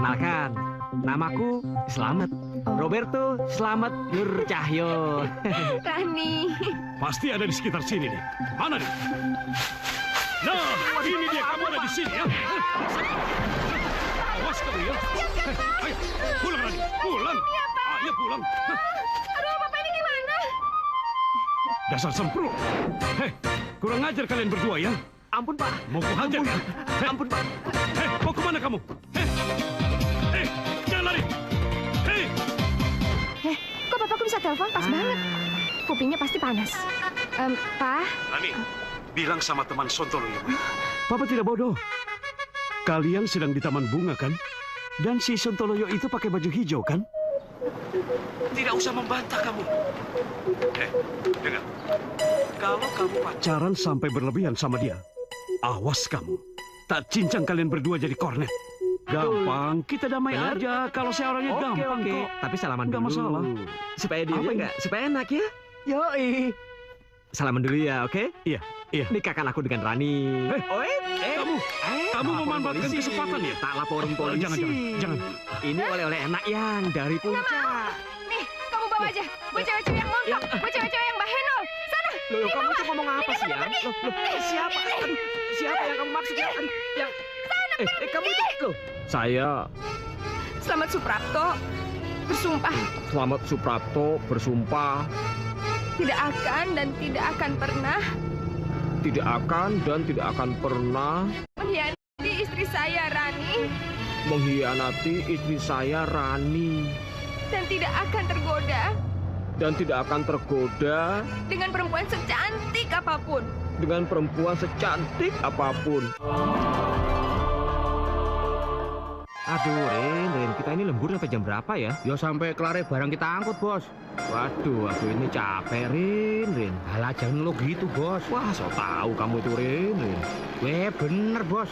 Perkenalkan, namaku Slamet. Roberto Slamet Nur Cahyo. Rani. Pasti ada di sekitar sini nih. Mana nih? Nah, ini dia, kamu ada di sini ya. Awas kamu ya. Ayo, pulang Rani, pulang. Ayo pulang. Aduh, Bapak ini gimana? Dasar sempro. Hei, kurang ajar kalian berdua ya. Ampun, Pak. Mau kuhajar ya? Ampun, Pak. Hei, mau kemana kamu? Hei, jangan lari. Hei. Kok Bapakku bisa telepon pas banget? Kupingnya pasti panas. Pak, Rani, bilang sama teman Sontolo ya. Papa tidak bodoh. Kalian sedang di taman bunga kan? Dan si Sontoloyo itu pakai baju hijau kan? Tidak usah membantah kamu. Dengar. Kalau kamu pacaran sampai berlebihan sama dia, awas kamu. Tak cincang kalian berdua jadi kornet. Gampang, kita damai Benar? aja. Kalau saya orangnya gampang Oke. kok. Tapi salaman Nggak dulu. masalah. Supaya dia Apa ini? nggak, supaya enak ya. Yoi. Salaman dulu ya, oke? Iya, iya. Nikahkan aku dengan Rani. Kamu laporin memanfaatkan polisi. kesempatan ya? Tak laporin polisi. Jangan. Ini oleh-oleh enak yang dari puncak. nih, kamu bawa aja. Buat cewek-cewek yang montok, buat cewek-cewek yang bahenol. Sana, Loh, kamu tuh ngomong apa Ini sih, Yang? pergi. Loh, siapa? Aduh, siapa yang kamu maksud? Aduh, yang... kamu itu... Loh, saya Selamat Suprapto bersumpah Slamet Suprapto bersumpah tidak akan dan tidak akan pernah tidak akan dan tidak akan pernah mengkhianati istri saya Rani mengkhianati istri saya Rani dan tidak akan tergoda dan tidak akan tergoda dengan perempuan secantik apapun. dengan perempuan secantik apapun. Aduh, Rin, kita ini lembur sampai jam berapa ya? Ya sampai kelare barang kita angkut, Bos. Waduh, aku ini capek, Rin. Alah jangan lo gitu, Bos. Wah, so tahu kamu itu, Rin. Weh, bener, Bos.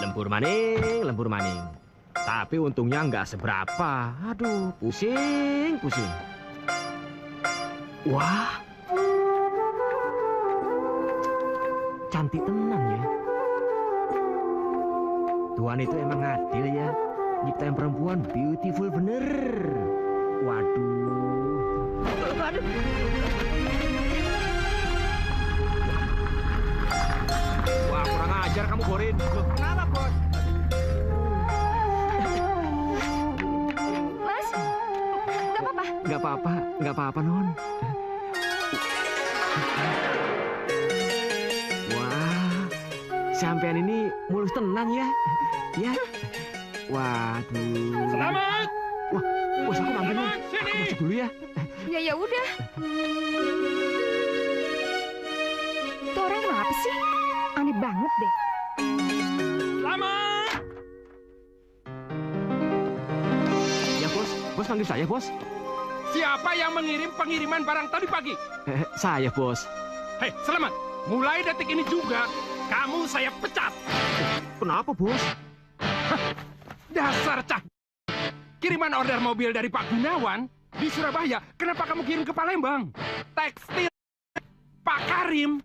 Lembur maning. Tapi untungnya nggak seberapa. Aduh, pusing. Wah, cantik tenan ya. Tuhan itu emang adil ya. Nyiptain perempuan beautiful bener. Waduh. Wah, kurang ajar kamu, Borin. Kenapa, Bos? Mas, nggak apa-apa. Nggak apa-apa, Non. Wah, sampean ini mulus tenan ya. Ya. Waduh. Selamat. Wah, bos aku manggil, Non. Selamat, sini. Aku masuk dulu ya. Ya udah. Tuh orang kenapa sih? Aneh banget deh. Selamat. Ya, Bos. Bos panggil saya, Bos. Siapa yang mengirim pengiriman barang tadi pagi? Saya, Bos. Hei, Selamat. Mulai detik ini juga, kamu saya pecat. Kenapa, Bos? Dasar cah. Kiriman order mobil dari Pak Gunawan di Surabaya, kenapa kamu kirim ke Palembang? Tekstil Pak Karim,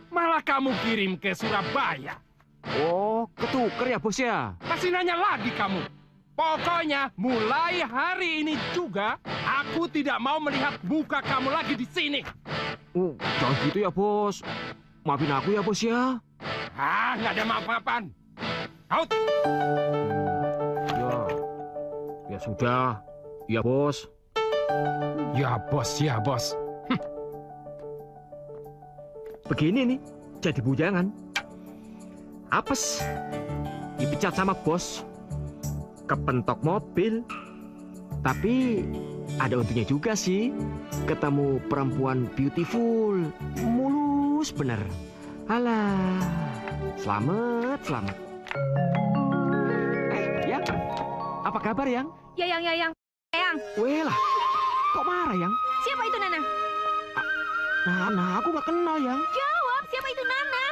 malah kamu kirim ke Surabaya. Oh, ketuker ya, Bos ya? Masih nanya lagi kamu. Pokoknya mulai hari ini juga, aku tidak mau melihat muka kamu lagi di sini. Jangan gitu ya, Bos. Maafin aku ya, Bos ya. Nggak ada maaf-maafan. Out. Ya sudah. Ya, Bos. Ya bos. Begini nih, jadi bujangan. Apes. Dipecat sama bos. Kepentok mobil. Tapi ada untungnya juga sih. Ketemu perempuan beautiful. Mulus bener. Alah. Selamat. Yang. Apa kabar, Yang? Yang. Weh lah. Kok marah, Yang? Siapa itu Nana? Nah, aku gak kenal, Yang. Jawab, siapa itu Nana?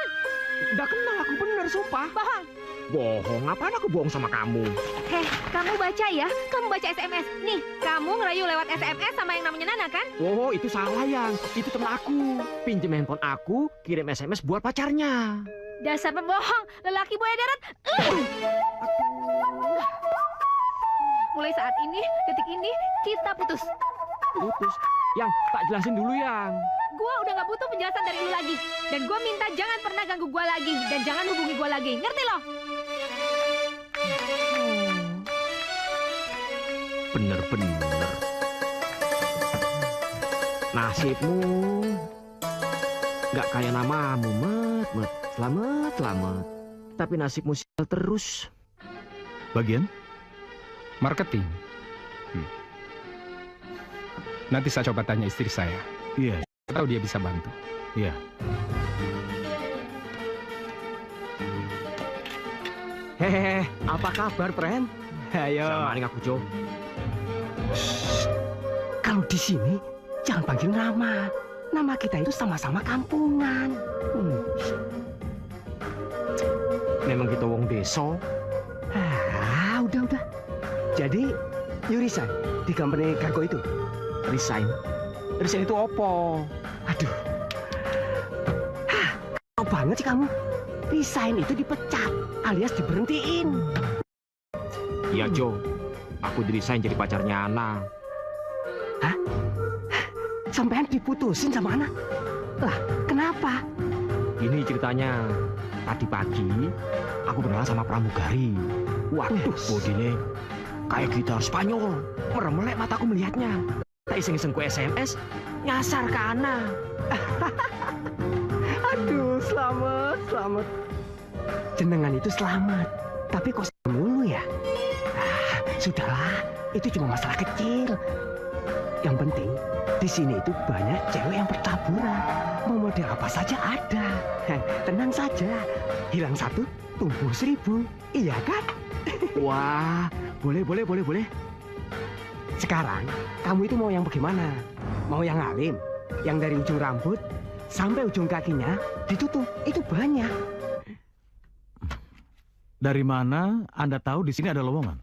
Gak kenal aku bener, sumpah. Bohong. Bohong, ngapain aku bohong sama kamu? Kamu baca ya? Kamu baca SMS. Nih, kamu ngerayu lewat SMS sama yang namanya Nana kan? Oh, itu salah, Yang. Itu teman aku. Pinjem handphone aku, kirim SMS buat pacarnya. Dasar pembohong, lelaki buaya darat. Mulai saat ini, detik ini, kita putus. Putus. Yang, tak jelasin dulu, Yang. Gua udah gak butuh penjelasan dari lu lagi. Dan gua minta jangan pernah ganggu gua lagi. Dan jangan hubungi gua lagi. Ngerti lo? Bener-bener. Nasibmu nggak kayak namamu, Met. Selamat. Tapi nasibmu sial terus. Bagian? Marketing. Nanti saya coba tanya istri saya. Iya, Tahu dia bisa bantu. iya. Hehehe, apa kabar, Pren? Ayo. Sama aku, Jo. Kalau di sini jangan panggil nama. Nama kita itu sama-sama kampungan. Memang kita wong desa. Udah. Jadi, you resign di company Cargo itu? Resign? Resign itu apa? Aduh. Kau banget sih kamu. Resign itu dipecat, alias diberhentiin. Iya, Jo. Aku di-resign jadi pacarnya Ana. Hah? Sampean diputusin sama Ana? Lah, kenapa? Ini ceritanya. Tadi pagi, aku berkenalan sama pramugari. Waduh, bodinya kayak gitar Spanyol. Merem-melek mataku melihatnya. Tak iseng-iseng ku SMS, nyasar ke Ana. Aduh, selamat. Jenengan itu selamat. Tapi kok mulu ya? Sudahlah, itu cuma masalah kecil. Yang penting, di sini itu banyak cewek yang bertaburan. Mau model apa saja ada. Tenang saja, hilang satu, tumbuh 1000. Iya kan? Wah, boleh. Sekarang, kamu itu mau yang bagaimana? Mau yang alim? Yang dari ujung rambut sampai ujung kakinya ditutup, itu banyak. Dari mana Anda tahu di sini ada lowongan?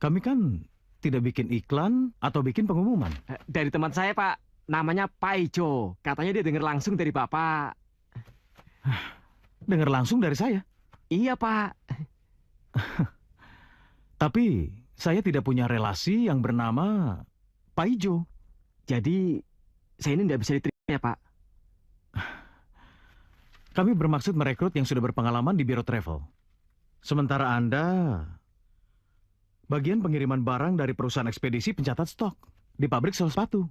Kami kan tidak bikin iklan atau bikin pengumuman. Dari teman saya, Pak. Namanya Pak Ijo. Katanya dia dengar langsung dari Bapak. Dengar langsung dari saya. Iya, Pak. Tapi saya tidak punya relasi yang bernama Pak Ijo. Jadi, saya ini tidak bisa diterima ya, Pak. Kami bermaksud merekrut yang sudah berpengalaman di biro travel. Sementara Anda bagian pengiriman barang dari perusahaan ekspedisi pencatat stok di pabrik sel sepatu.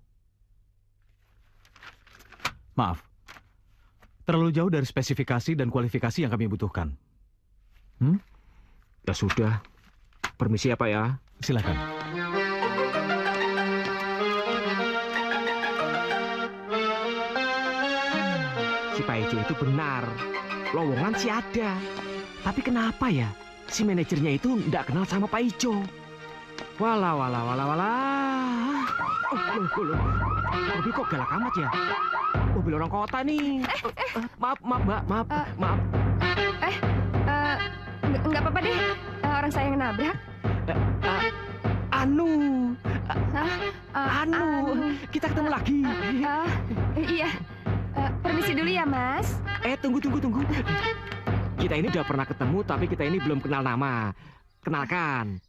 Maaf, terlalu jauh dari spesifikasi dan kualifikasi yang kami butuhkan. Ya sudah, permisi ya Pak ya. Silakan. Si Pak Ijo itu benar, lowongan sih ada. Tapi kenapa ya si manajernya itu nggak kenal sama Pak Ijo? Walah. Hobi kok galak amat ya? Mobil orang kota nih. Maaf, Mbak. Maaf. Nggak apa-apa deh. Orang saya yang nabrak. Anu. Anu. Kita ketemu lagi. Iya. Permisi dulu ya, Mas. Tunggu. Kita ini udah pernah ketemu, tapi kita ini belum kenal nama. Kenalkan.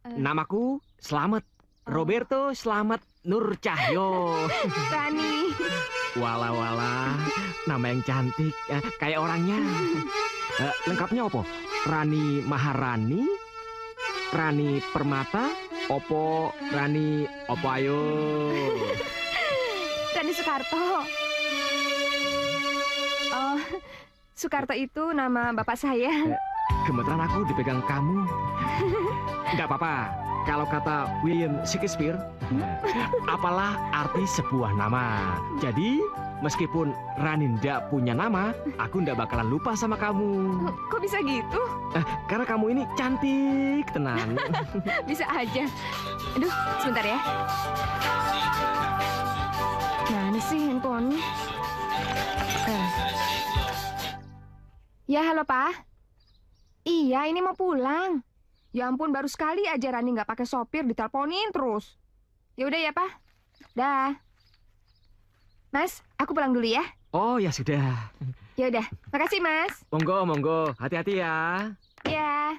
Namaku Slamet. Roberto Slamet Nur Cahyo. Rani. Walah. Nama yang cantik. Kayak orangnya. Lengkapnya apa? Rani Maharani? Rani Permata? Opo Rani Opo ayo? Rani Soekarto. Oh, Soekarto itu nama bapak saya. Gemeteran aku dipegang kamu. Enggak apa-apa. Kalau kata William Shakespeare, apalah arti sebuah nama. Jadi, meskipun Rani ndak punya nama, aku ndak bakalan lupa sama kamu. Kok bisa gitu? Karena kamu ini cantik, tenang. Bisa aja. Aduh, sebentar ya. Mana sih handphone? Ya, halo, Pak. Iya, ini mau pulang. Ya ampun, baru sekali aja Rani nggak pakai sopir, diteleponin terus. Ya udah ya, Pak. Dah. Mas, aku pulang dulu ya. Oh ya sudah. Ya udah, makasih Mas. Monggo, monggo. Hati-hati ya. Ya,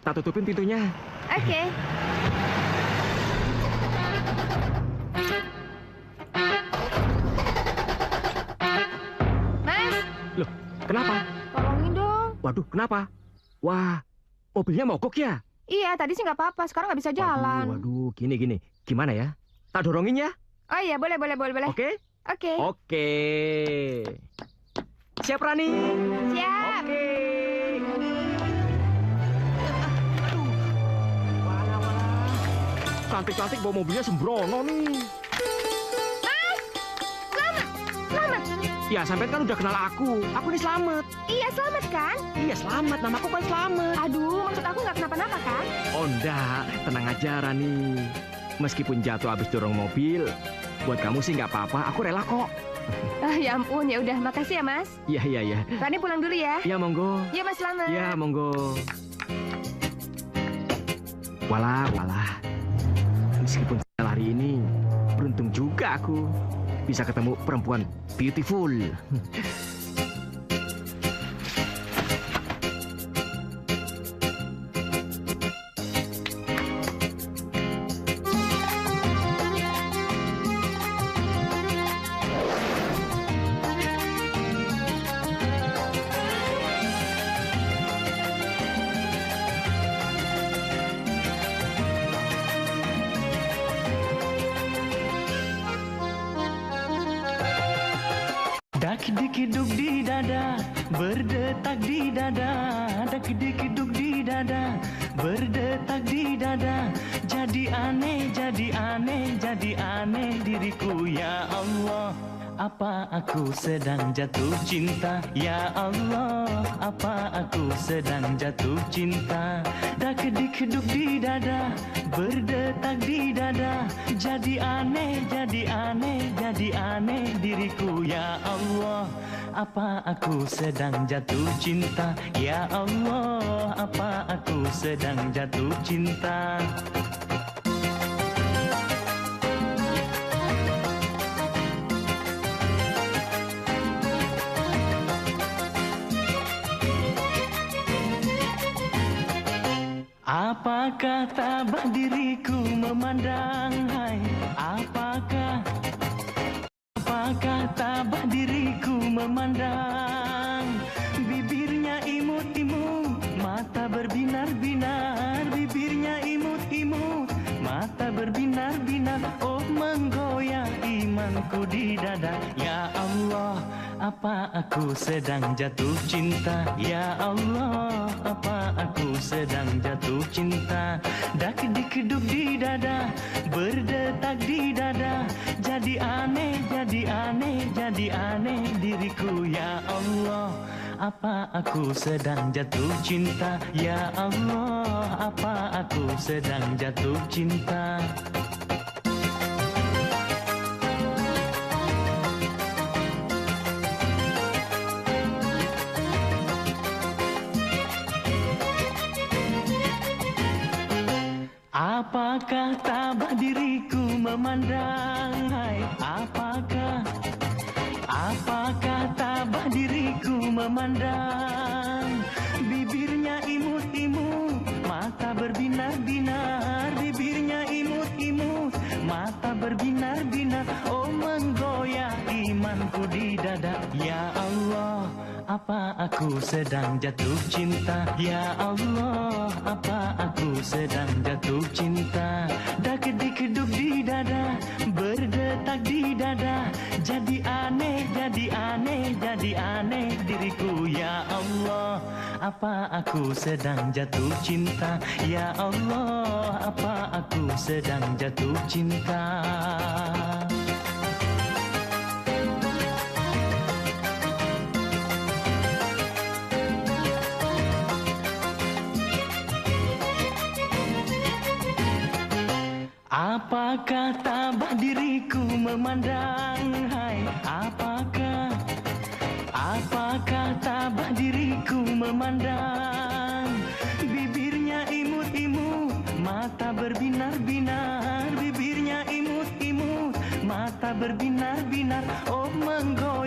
Tak tutupin pintunya. oke. Mas, Kenapa? tolongin dong. Waduh, kenapa? Wah, mobilnya mogok ya? Iya, tadi sih nggak apa-apa, sekarang nggak bisa jalan. Waduh, gini. Gimana ya? Tak dorongin ya? Oh iya, boleh. Oke? Oke, Oke. Siap, Rani? siap. Oke. Aduh. Walah. Cantik-cantik bawa mobilnya sembrono nih. Selamat. Ya, sampean kan udah kenal aku. Aku ini Slamet. Iya, selamat kan? Iya, Slamet. Namaku kan Slamet. Aduh, maksud aku nggak kenapa-napa kan? Oh, enggak. Tenang aja, Rani. Meskipun jatuh habis dorong mobil, buat kamu sih nggak apa-apa. Aku rela kok. Ah, ya ampun, ya udah, makasih ya Mas. Iya. Rani pulang dulu ya. Iya, monggo. Iya Mas, selamat. Iya, monggo. Walah. Meskipun hari ini, beruntung juga aku bisa ketemu perempuan beautiful. Dak dikiduk di dada, berdetak di dada. Dak dikiduk di dada, berdetak di dada. Jadi aneh diriku ya Allah. Apa aku sedang jatuh cinta? Ya Allah, apa aku sedang jatuh cinta? Dak dikiduk di dada, berdetak di dada. Jadi aneh diriku ya Allah. Apa aku sedang jatuh cinta? Ya Allah, apa aku sedang jatuh cinta? Apakah tabah diriku memandang? Hai, apakah tabah diriku memandang? Bibirnya imut-imut, mata berbinar-binar. Bibirnya imut-imut, mata berbinar-binar. Oh, menggoyah imanku di dada. Ya Allah, apa aku sedang jatuh cinta? Ya Allah, apa aku sedang jatuh cinta? Dak dikiduk di dada, berdetak di dada. Jadi aneh diriku ya Allah. Apa aku sedang jatuh cinta? Ya Allah, apa aku sedang jatuh cinta? Apakah tabah diriku memandang? Hai, apakah tabah diriku memandang? Bibirnya imut-imut, mata berbinar-binar. Bibirnya imut-imut, mata berbinar-binar. Oh, menggoyah imanku di dada. Ya Allah, apa aku sedang jatuh cinta? Ya Allah, apa aku sedang jatuh cinta? Dak dikiduk di dada, berdetak di dada. Jadi aneh diriku ya Allah. Apa aku sedang jatuh cinta? Ya Allah, apa aku sedang jatuh cinta? Apakah tabah diriku memandang? Hai, apakah tabah diriku memandang? Bibirnya imut-imut, mata berbinar-binar. Bibirnya imut-imut, mata berbinar-binar. Oh, menggoyah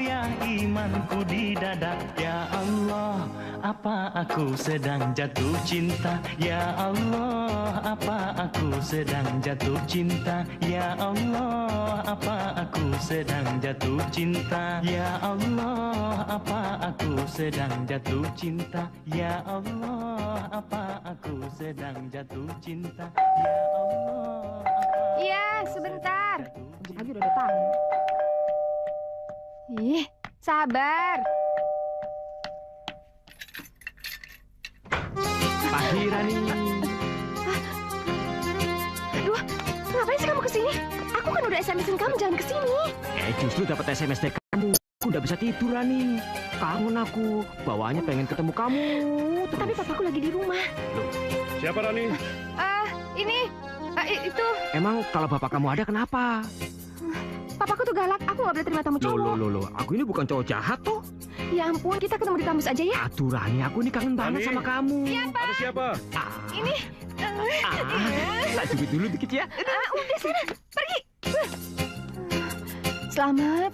imanku di dada. Ya Allah, apa aku sedang jatuh cinta? Ya Allah, apa aku sedang jatuh cinta? Ya Allah, apa aku sedang jatuh cinta? Ya Allah, apa aku sedang jatuh cinta? Ya Allah, apa aku sedang jatuh cinta? Ya Allah. Iya, sebentar. Pagi udah datang. Ih, sabar. Pagi Rani. Aduh, ngapain sih kamu kesini? Aku kan udah SMS-in kamu jangan kesini. Justru dapat SMS dari kamu. Aku udah bisa tidur Rani. Kangen aku. Bawaannya pengen ketemu kamu. Tapi papaku lagi di rumah. Siapa Rani? Itu Emang kalau bapak kamu ada kenapa? papaku tuh galak. Aku nggak boleh terima tamu cowok. Loh. Aku ini bukan cowok jahat toh. Ya ampun, kita ketemu di kampus aja ya. Aduh Rani, aku ini kangen banget Rani. sama kamu. Ada siapa? Ini. Tak cubit dulu dikit ya. Udah sana, pergi.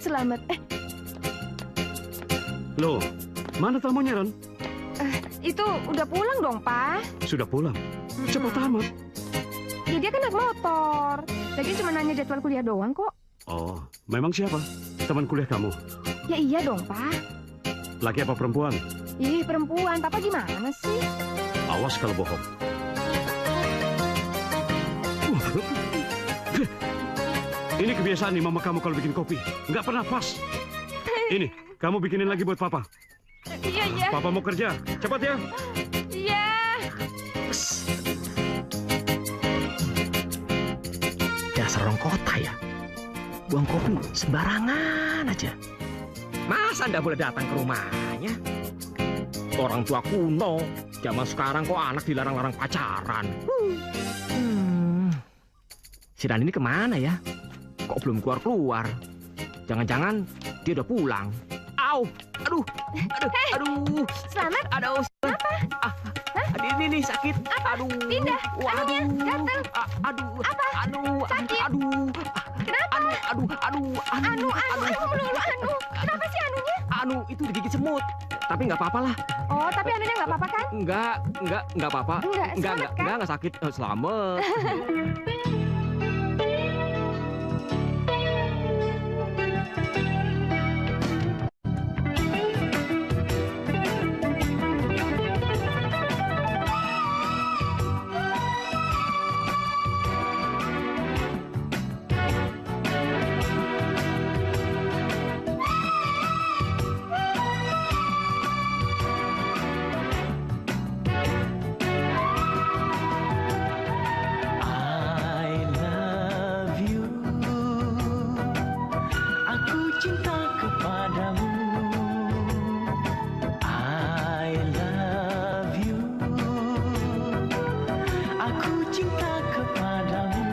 Selamat. Loh, mana tamunya Ron? Itu udah pulang dong, Pak. Sudah pulang. Cepat amat. Ya dia kan naik motor. Lagi cuma nanya jadwal kuliah doang kok. Oh, memang siapa? Teman kuliah kamu? Ya iya dong, Pak. Laki apa perempuan? Ih, perempuan. Papa gimana sih? Awas kalau bohong. Ini kebiasaan nih mama kamu kalau bikin kopi. Nggak pernah pas. Ini, kamu bikinin lagi buat papa. Iya. Papa mau kerja. Cepat ya. Iya. Dasar orang kota ya. Buang kopi sembarangan aja. Masa nggak boleh datang ke rumahnya? Orang tua kuno. Zaman sekarang kok anak dilarang-larang pacaran. Si Rani ini kemana ya? Kok belum keluar-keluar? Jangan-jangan dia udah pulang. Au! Aduh! Selamat. Aduh! Apa? Ini sakit. Apa? Aduh! Pindah. Waduh! Gatel. Aduh! Apa? Aduh! Sakit. Aduh! Kenapa? Aduh! Melulu. Kenapa sih anunya? Anu itu digigit semut. Tapi nggak apa-apa lah. Oh, tapi anunya nggak apa-apa kan? Nggak apa-apa. Selamat kan? Nggak sakit. Selamat. I love you. Aku cinta kepadamu. I love you. Aku cinta kepadamu.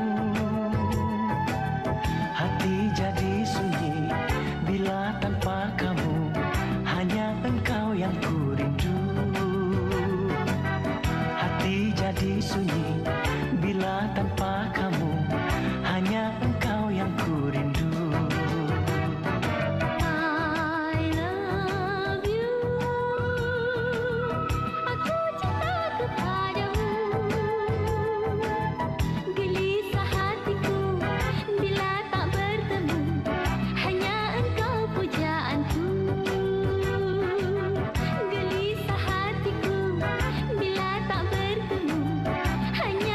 Hati jadi sunyi bila tanpa kamu. Hanya engkau yang ku rindu. Hati jadi sunyi bila tanpa kamu, hanya engkau yang ku rindu. I love you. Aku cinta kepadamu. Gelisah hatiku bila tak bertemu. Hanya engkau pujaanku. Gelisah hatiku bila tak bertemu. Hanya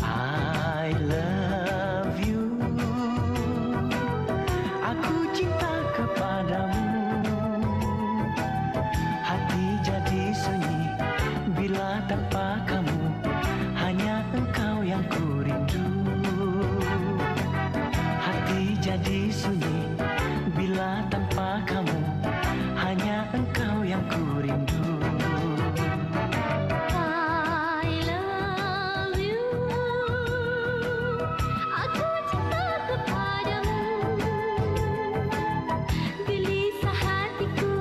I love you. Aku cinta kepadamu. Hati jadi sunyi bila tanpa kamu. Hanya engkau yang ku rindu. Hati jadi sunyi bila tanpa kamu. Hanya engkau yang ku rindu. I love you. Aku cinta kepadamu. Gelisah hatiku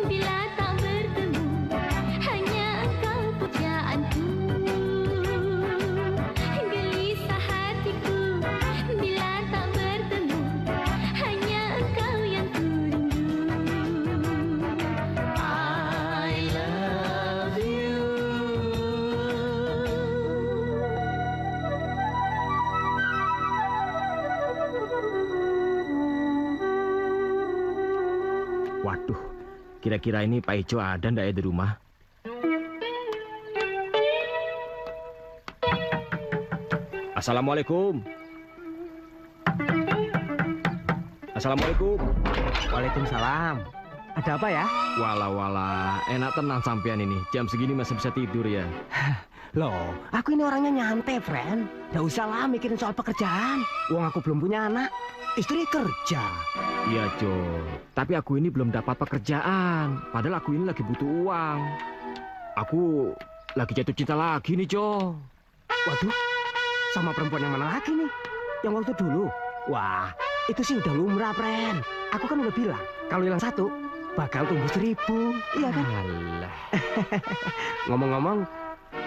bila tak bertemu. Hanya engkau pujaanku. Gelisah hatiku bila tak bertemu. Hanya engkau yang ku rindu. I love you. Waduh, kira-kira ini Pak Ijo ada ndak ya di rumah? Assalamualaikum. Assalamualaikum. Waalaikumsalam. Ada apa ya? Wala, enak tenang sampean ini. Jam segini masih bisa tidur ya. Loh, aku ini orangnya nyantai, friend. Nggak usah lah mikirin soal pekerjaan. Wong aku belum punya anak. Istri kerja. Iya, Jo. Tapi aku ini belum dapat pekerjaan. Padahal aku ini lagi butuh uang. Aku lagi jatuh cinta lagi nih, Jo. Waduh, sama perempuan yang mana lagi nih? Yang waktu dulu? Wah, itu sih udah lumrah, friend. Aku kan udah bilang, kalau hilang satu, bakal tumbuh 1000. Iya kan? Alah, Ngomong-ngomong,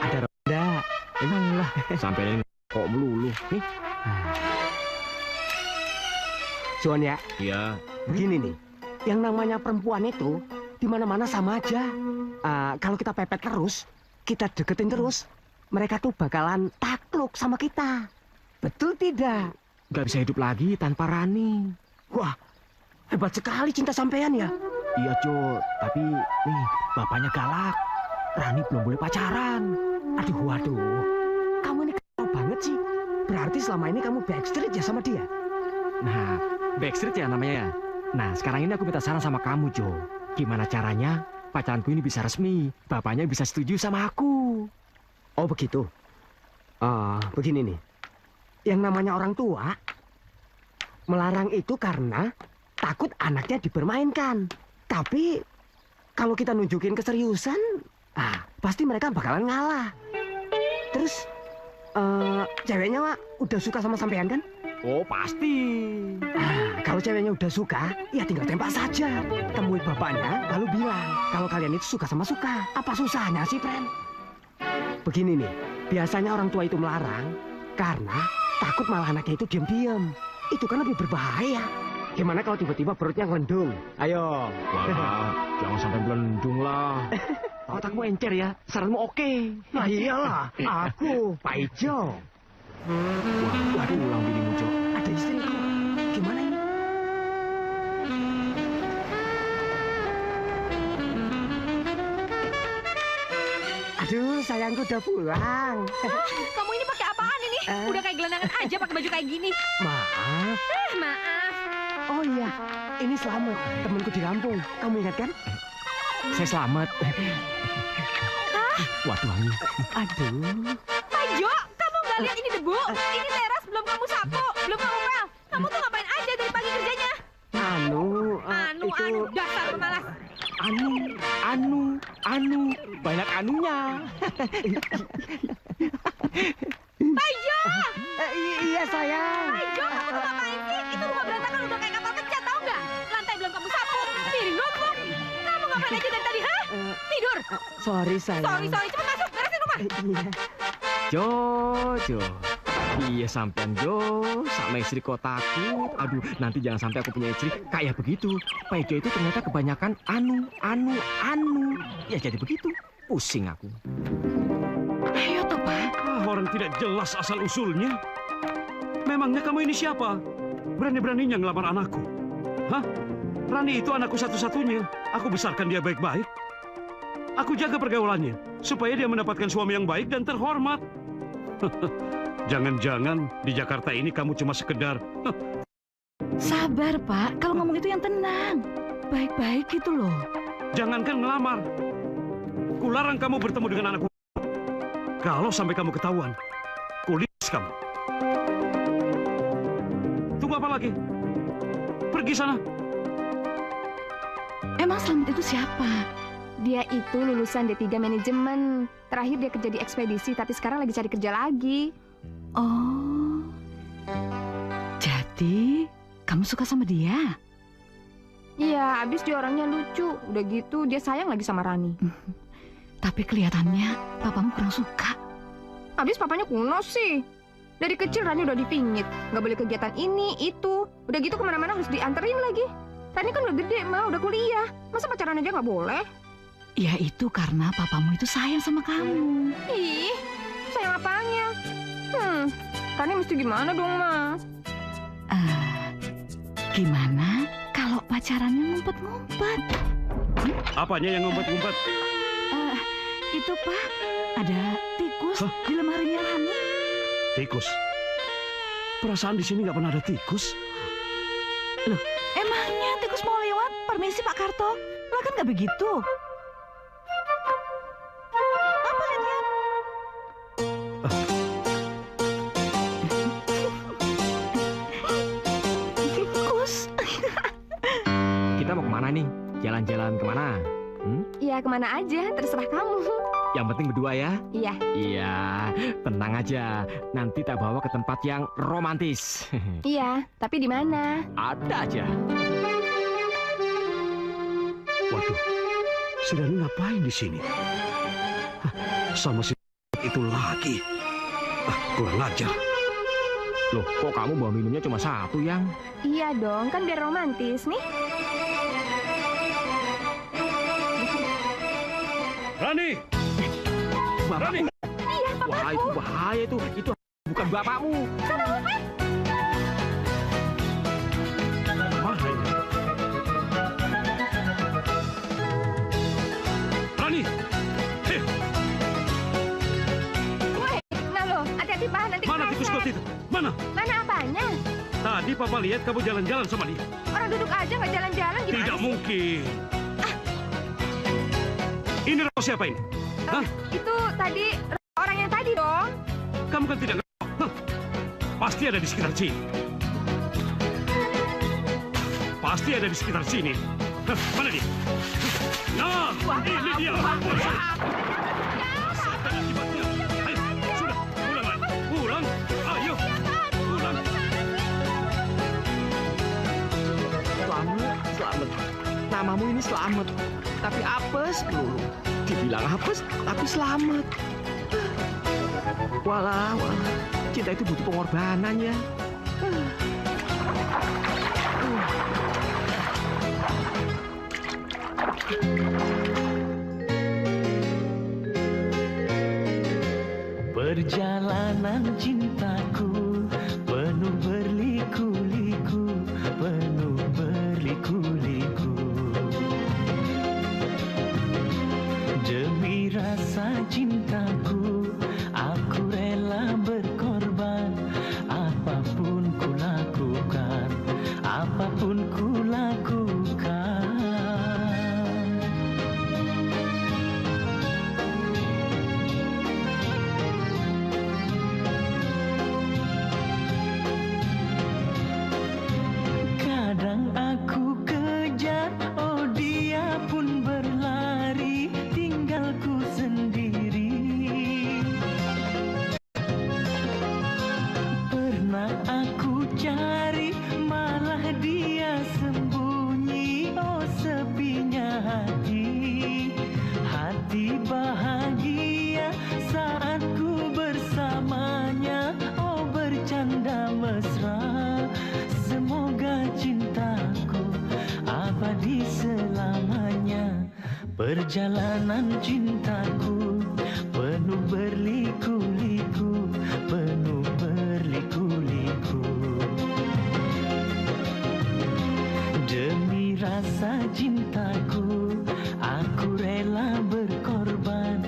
ada ronda. lah. Sampai ini kok melulu. Nih. Cuan ya, Ya, begini nih. Yang namanya perempuan itu, di mana-mana sama aja. Kalau kita pepet terus, kita deketin terus, mereka tuh bakalan takluk sama kita. Betul tidak? nggak bisa hidup lagi tanpa Rani. Wah, hebat sekali cinta sampean ya. Iya, Jo. Tapi nih, bapaknya galak. Rani belum boleh pacaran. Aduh, waduh. Kamu ini kacau banget sih. Berarti selama ini kamu backstreet ya sama dia? Nah, backstreet ya namanya ya. Nah, sekarang ini aku minta saran sama kamu, Jo. Gimana caranya pacaranku ini bisa resmi? Bapaknya bisa setuju sama aku. Oh begitu. Begini nih. Yang namanya orang tua melarang itu karena takut anaknya dipermainkan. Tapi kalau kita nunjukin keseriusan, pasti mereka bakalan ngalah. Terus ceweknya Wak, udah suka sama sampean kan? Oh, pasti. Kalau ceweknya udah suka, ya tinggal tembak saja. Temui bapaknya, lalu bilang kalau kalian itu suka sama suka. Apa susahnya sih, friend? Begini nih, biasanya orang tua itu melarang karena takut malah anaknya itu diam-diam. Itu kan lebih berbahaya. Gimana kalau tiba-tiba perutnya ngelendung? Ayo. Wah, jangan sampai belendung lah. Otakmu encer ya, saranmu oke. Nah iyalah, aku, Pak Ijo. Wah, pulang binimu, Jo. Ada istriku. Gimana ini? Aduh, sayangku udah pulang. Kamu ini pakai apaan ini? Udah kayak gelandangan aja pakai baju kayak gini. Maaf. Maaf. Oh iya, ini Selamat, temanku di kampung. Kamu ingat kan? Saya selamat. Waduh, wangi. Aduh. Pak Jo, kamu nggak lihat ini debu? Ini teras belum kamu sapu, belum kamu pel. Kamu tuh ngapain aja dari pagi kerjanya? Itu Dasar pemalas. Anu, banyak anunya. Pak Jo, iya sayang. Pak Jo, kamu tuh ngapain sih? Itu rumah berantakan udah kayak kapal pecah, tahu nggak? Lantai belum kamu sapu, piring numpuk. Kamu ngapain aja dari tadi, hah? Tidur. Sorry sayang. Sorry, cepat masuk, beresin rumah. Iya. Jo. Iya sampean Jo, sama istri kok takut. Aduh, nanti jangan sampai aku punya istri kayak begitu. Pak Jo itu ternyata kebanyakan anu. Ya jadi begitu, pusing aku. Ayo toh, Pak. Orang tidak jelas asal-usulnya. Memangnya kamu ini siapa? Berani-beraninya ngelamar anakku. Hah? Rani itu anakku satu-satunya. Aku besarkan dia baik-baik. Aku jaga pergaulannya. supaya dia mendapatkan suami yang baik dan terhormat. Jangan-jangan di Jakarta ini kamu cuma sekedar Sabar, Pak. Kalau ngomong itu yang tenang. Baik-baik gitu loh. jangankan ngelamar. Kularang kamu bertemu dengan anakku. Kalau sampai kamu ketahuan, kulis kamu. Tunggu apa lagi? Pergi sana. Emang Slamet itu siapa? Dia itu lulusan D3 manajemen. Terakhir dia kerja di ekspedisi, tapi sekarang lagi cari kerja lagi. Oh. Jadi, kamu suka sama dia? Iya, abis dia orangnya lucu. Udah gitu dia sayang lagi sama Rani. Tapi kelihatannya papamu kurang suka. Abis papanya kuno sih. Dari kecil Rani udah dipingit. Nggak boleh kegiatan ini, itu. Udah gitu kemana-mana harus dianterin lagi. Rani kan udah gede, Ma. Udah kuliah. Masa pacaran aja nggak boleh? Ya itu karena papamu itu sayang sama kamu. Ih, sayang apanya? Rani mesti gimana dong, Ma? Gimana kalau pacarannya ngumpet-ngumpet? Apanya yang ngumpet-ngumpet? Itu, Pak. Ada tikus Hah? di lemarinya Rani. Tikus. Perasaan di sini nggak pernah ada tikus. Emangnya tikus mau lewat? Permisi, Pak Karto. Lah kan nggak begitu. Apa lihat? Tikus. Kita mau kemana nih? Jalan-jalan kemana? Ya kemana aja, terserah kamu. Yang penting berdua ya. Iya. Iya, tenang aja. Nanti tak bawa ke tempat yang romantis. Iya, tapi di mana? Ada aja. Waduh, si Rani ngapain di sini? Hah, sama si itu lagi. Kurang ajar. Loh, kok kamu bawa minumnya cuma satu, Yang? Iya dong, kan biar romantis nih. Rani! Bapakku. Iya, Wah, itu bahaya itu. Itu bukan bapakmu. Mana ini? Rani! Hei, Woi, nah lo, hati-hati Pak, nanti mana tikus got kepleset. itu? Mana? Mana apanya? Tadi papa lihat kamu jalan-jalan sama dia. Orang duduk aja nggak jalan-jalan gimana Tidak sih? mungkin. Ini roh siapa ini? Hah? Itu tadi orang yang tadi dong. Kamu kan tidak ngerti. Hah? Pasti ada di sekitar sini. Pasti ada di sekitar sini. Hah, mana dia? Nah, ini dia. Rasakan akibatnya. Ayo, sudah, pulang, Man. Pulang. Ayo, pulang. Selamat. Namamu ini Selamat. Tapi apes melulu. Dibilang apes, tapi selamat. Walah. Cinta itu butuh pengorbanan ya. Perjalanan cintaku penuh berliku-liku, penuh berliku-liku. Demi rasa cintaku, aku rela berkorban. Apapun ku lakukan, apapun ku lakukan. Kadang aku kejar, oh dia pun berlari, tinggalku sendiri. Pernah aku cari, malah dia sembunyi, oh sepinya hati. Hati bahagia saat ku bersamanya, oh bercanda mesra. Semoga cintaku abadi selamanya. Perjalanan cintaku penuh berliku-liku, penuh berliku-liku. Demi rasa cintaku, aku rela berkorban.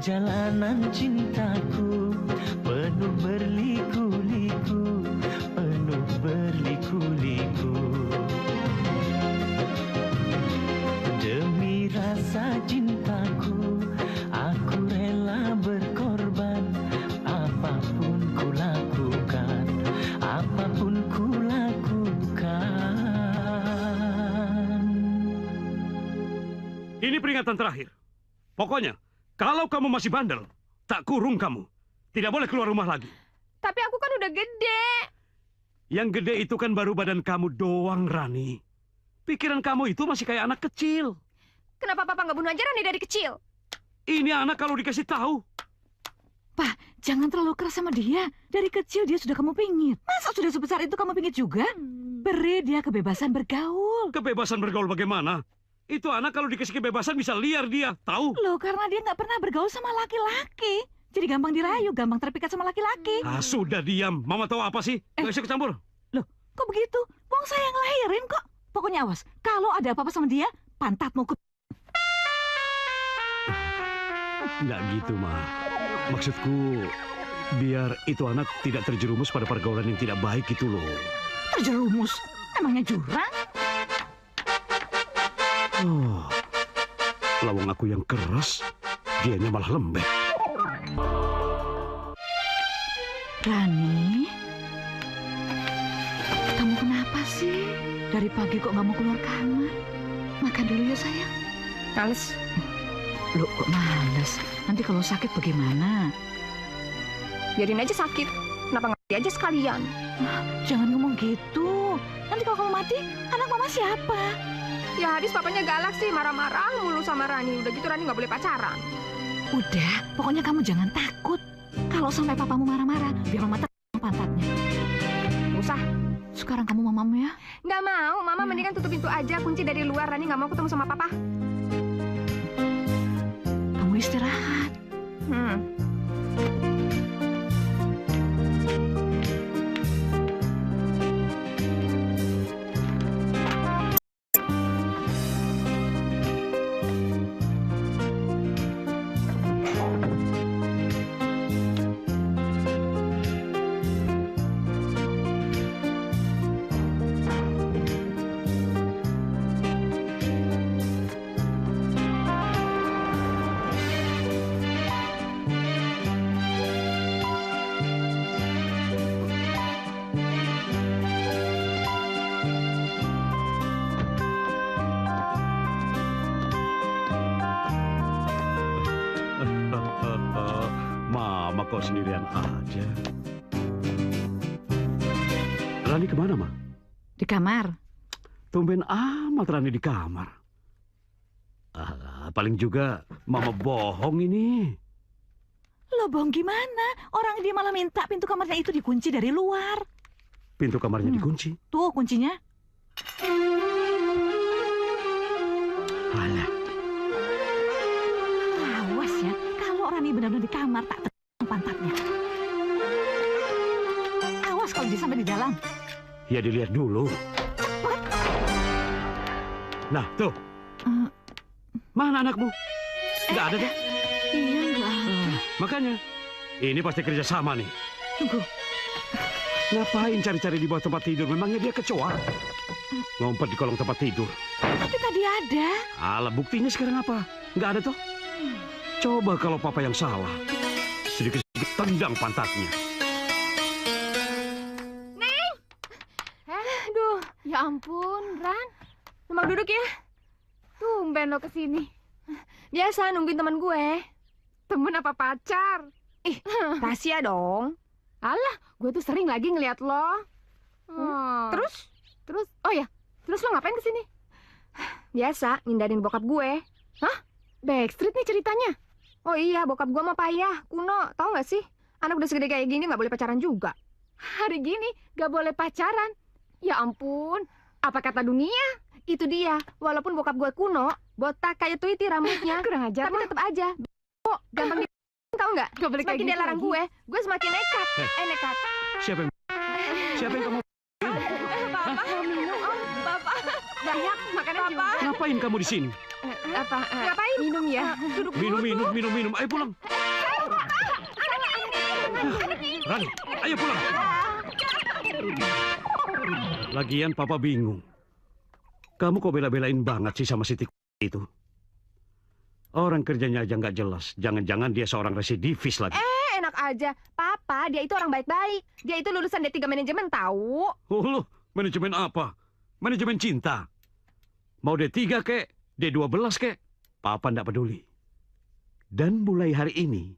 Perjalanan cintaku penuh berliku-liku, penuh berliku-liku. Demi rasa cintaku, aku rela berkorban. Apapun ku lakukan, apapun ku lakukan. Ini peringatan terakhir. Pokoknya, kalau kamu masih bandel, tak kurung kamu. Tidak boleh keluar rumah lagi. Tapi aku kan udah gede. Yang gede itu kan baru badan kamu doang, Rani. Pikiran kamu itu masih kayak anak kecil. Kenapa papa nggak bunuh aja Rani dari kecil? Ini anak kalau dikasih tahu. Pak, jangan terlalu keras sama dia. Dari kecil dia sudah kamu pingit. Masa sudah sebesar itu kamu pingit juga? Beri dia kebebasan bergaul. Kebebasan bergaul bagaimana? Itu anak kalau dikasih kebebasan bisa liar dia, tahu? Loh, karena dia nggak pernah bergaul sama laki-laki. Jadi gampang dirayu, gampang terpikat sama laki-laki. Ah, sudah diam. Mama tahu apa sih? Gak usah kecampur. Loh, kok begitu? Wong saya yang lahirin kok. Pokoknya awas, kalau ada apa-apa sama dia, pantatmu ke... Nggak gitu, Ma. Maksudku, biar itu anak tidak terjerumus pada pergaulan yang tidak baik itu loh. Terjerumus? Emangnya jurang? Oh, lawang aku yang keras, dianya malah lembek. Rani, kamu kenapa sih? Dari pagi kok nggak mau keluar kamar? Makan dulu ya sayang. Males. Loh, kok males? Nanti kalau sakit bagaimana? Biarin aja sakit. Kenapa nggak mati aja sekalian? Jangan ngomong gitu. Nanti kalau kamu mati, anak mama siapa? Ya habis papanya galak sih, marah-marah mulu sama Rani. Udah gitu Rani nggak boleh pacaran. Udah, pokoknya kamu jangan takut. Kalau sampai papamu marah-marah, biar mama tekan pantatnya. Usah. Sekarang kamu mamamu ya? Nggak mau, Mama mendingan tutup pintu aja, kunci dari luar. Rani nggak mau ketemu sama papa. Kamu istirahat. Mama kok sendirian aja. Rani kemana, Ma? Di kamar. Tumben amat Rani di kamar. Paling juga Mama bohong ini. Lo bohong gimana? Orang dia malah minta pintu kamarnya itu dikunci dari luar. Pintu kamarnya dikunci. Tuh kuncinya. Alah, Awas ya, kalau Rani benar-benar di kamar tak tekan pantatnya. Awas kalau dia sampai di dalam. ya dilihat dulu. Nah, tuh. Mana anakmu? Nggak ada deh. Iya, nggak ada. Makanya, ini pasti kerja sama nih. Tunggu. Ngapain cari-cari di bawah tempat tidur? Memangnya dia kecoa? Ngompet di kolong tempat tidur. Tapi tadi ada. Alah, buktinya sekarang apa? Nggak ada toh? Coba kalau papa yang salah. Sedikit-sedikit tendang pantatnya. Neng! Aduh, ya ampun, Ran. Numpang duduk ya. Tumben lo kesini. Biasa nungguin teman gue. Temen apa pacar? Rahasia dong. Alah, gue tuh sering lagi ngeliat lo. Terus, oh ya, terus lo ngapain kesini? Biasa, ngindarin bokap gue. Hah? Backstreet nih ceritanya. Oh iya, bokap gue mah payah, kuno. Tahu nggak sih? Anak udah segede kayak gini nggak boleh pacaran juga. Hari gini nggak boleh pacaran. Ya ampun, apa kata dunia? Itu dia, walaupun bokap gue kuno, botak kayak Tweety rambutnya. Kurang ajar, tapi tetap aja. Oh, gampang tahu nggak? Semakin dia larang gue semakin nekat. Nekat. Siapa yang kamu... Papa, minum om. Papa, banyak makanan juga. Ngapain kamu di sini? Ngapain? Minum ya. Duduk dulu. Minum. Ayo pulang. Rani, ayo pulang. Lagian Papa bingung. Kamu kok bela-belain banget sih sama si tikus itu? Orang kerjanya aja nggak jelas. Jangan-jangan dia seorang residivis lagi. Enak aja. Papa, dia itu orang baik-baik. Dia itu lulusan D3 manajemen, tahu? Oh, loh, manajemen apa? Manajemen cinta. Mau D3 kek, D12 kek, Papa nggak peduli. Dan mulai hari ini,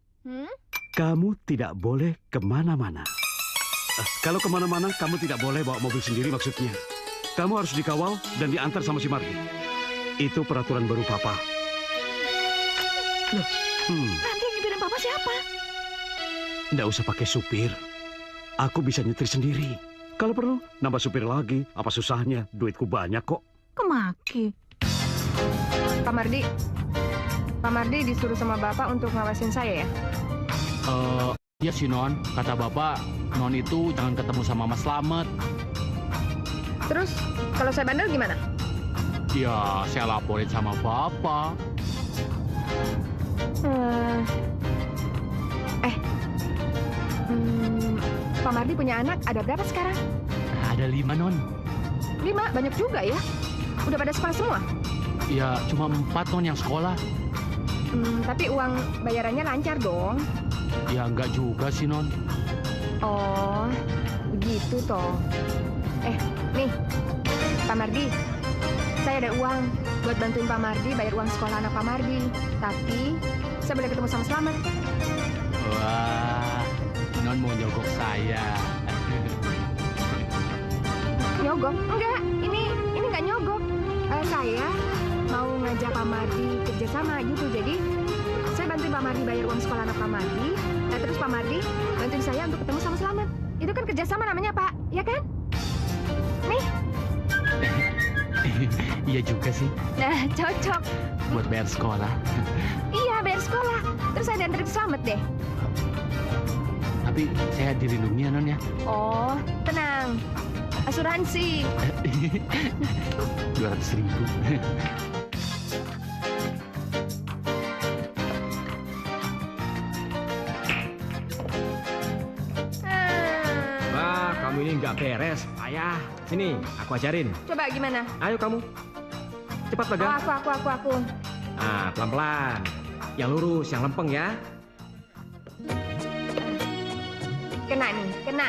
kamu tidak boleh kemana-mana. Kalau kemana-mana, kamu tidak boleh bawa mobil sendiri maksudnya. Kamu harus dikawal dan diantar sama si Mardi. Itu peraturan baru Papa. Nanti yang nyupirin papa siapa? Nggak usah pakai supir. Aku bisa nyetir sendiri. Kalau perlu, nambah supir lagi. Apa susahnya? Duitku banyak kok. Kemaki. Pak Mardi disuruh sama Bapak untuk ngawasin saya ya? Iya sih Non, kata Bapak, Non itu jangan ketemu sama Mas Slamet. Terus, kalau saya bandel gimana? Ya, saya laporin sama Bapak. Pak Mardi punya anak, ada berapa sekarang? Ada 5 Non. 5, banyak juga ya? Udah pada sekolah semua? Ya, cuma 4 Non yang sekolah. Tapi uang bayarannya lancar dong. Ya, enggak juga sih Non. Oh, begitu toh. Nih, Pak Mardi, saya ada uang buat bantuin Pak Mardi bayar uang sekolah anak Pak Mardi. Tapi, saya boleh ketemu sama Slamet. Wah, Non mau nyogok saya. Nyogok? Enggak, ini enggak nyogok. Saya mau ngajak Pak Mardi kerjasama gitu. Jadi, saya bantuin Pak Mardi bayar uang sekolah anak Pak Mardi. Nah, terus Pak Mardi bantuin saya untuk ketemu sama Slamet. Itu kan kerjasama namanya, Pak. Ya kan? Nih. Iya juga sih, Nah, cocok. buat bayar sekolah. Iya, bayar sekolah. Terus saya diantar ke Slamet deh. Tapi saya dilindungi ya Non ya. Oh, tenang. Asuransi. 200.000. Wah, kamu ini nggak beres. Ayah, sini, aku ajarin. Coba gimana? Ayo kamu. Cepat Oh, pegang. aku. Nah, pelan-pelan. Yang lurus, yang lempeng ya. Kena nih, kena.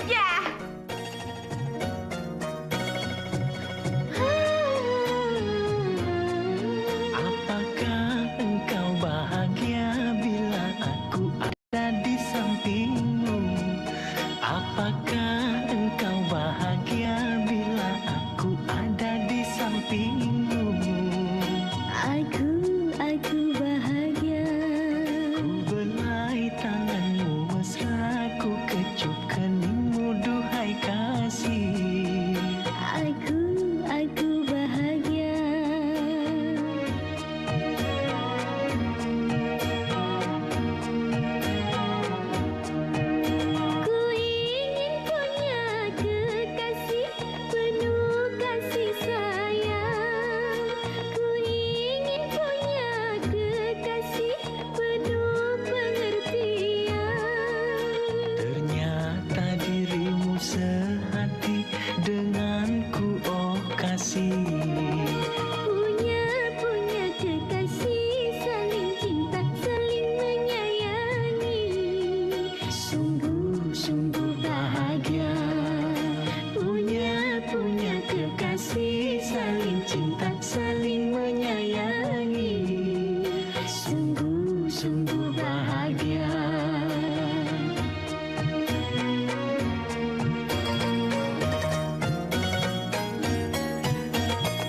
Ya. Apakah engkau bahagia bila aku ada di sampingmu? Apakah engkau bahagia bila aku ada di sampingmu? Aku bahagia. Ku belai tanganmu mesra, ku kecup keningmu duhai kasih. Aku bahagia. Ku ingin punya kekasih penuh kasih sayang. Ku ingin punya kekasih penuh pengertian. Ternyata dirimu sehati denganku, oh kasih. Punya kekasih, saling cinta, saling menyayangi. Sungguh bahagia. Punya kekasih, saling cinta, saling menyayangi. Sungguh bahagia.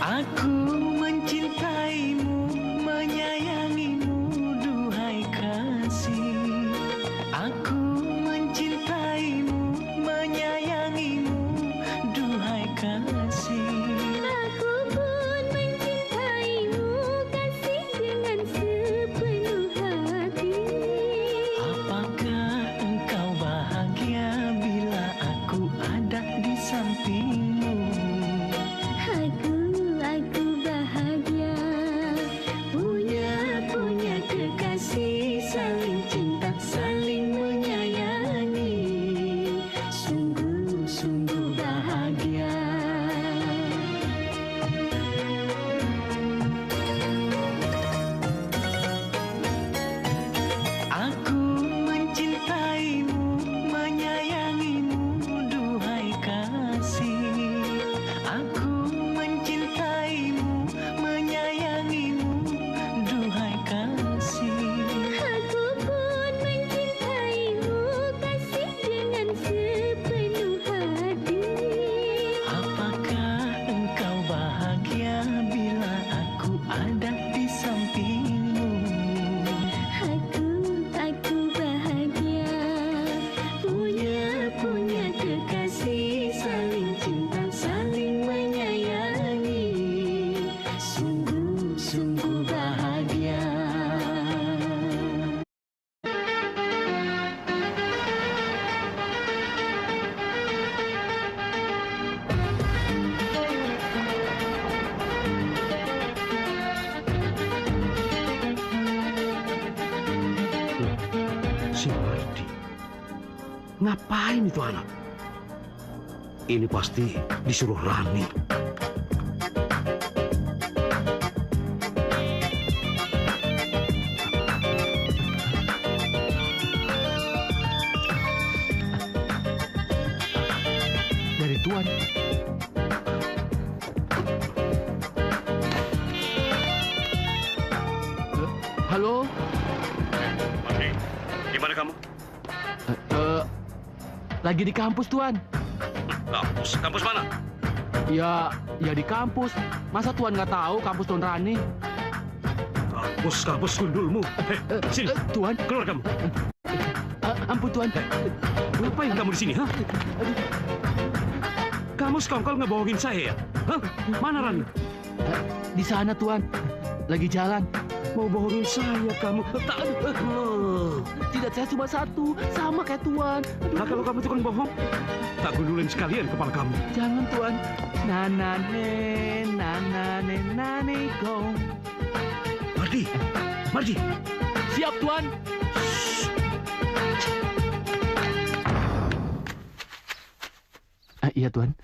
Aku mencintaimu, menyayangimu, duhai kasih. Aku mencintaimu, menyayangimu, duhai kasih. Aku Ngapain itu anak? Ini pasti disuruh Rani. Dari Tuan. Halo? Mandi, gimana kamu? Lagi di kampus, Tuan. Kampus? Kampus mana? Ya di kampus. Masa Tuan nggak tahu kampus Tuan Rani? Kampus gundulmu. Sini, Tuan, keluar kamu. ampun Tuan. Ngapain kamu di sini, ha? Kamu sekongkol ngebohongin saya ya? Hah? Mana Rani? Di sana, Tuan. Lagi jalan. Mau bohongin saya kamu? Tidak, saya cuma satu. Sama kayak Tuan. Nah kalau kamu tukang bohong, tak gundulin sekalian kepala kamu. Jangan, Tuan. Nanane go. Mardi. Siap, Tuan. Iya, Tuan.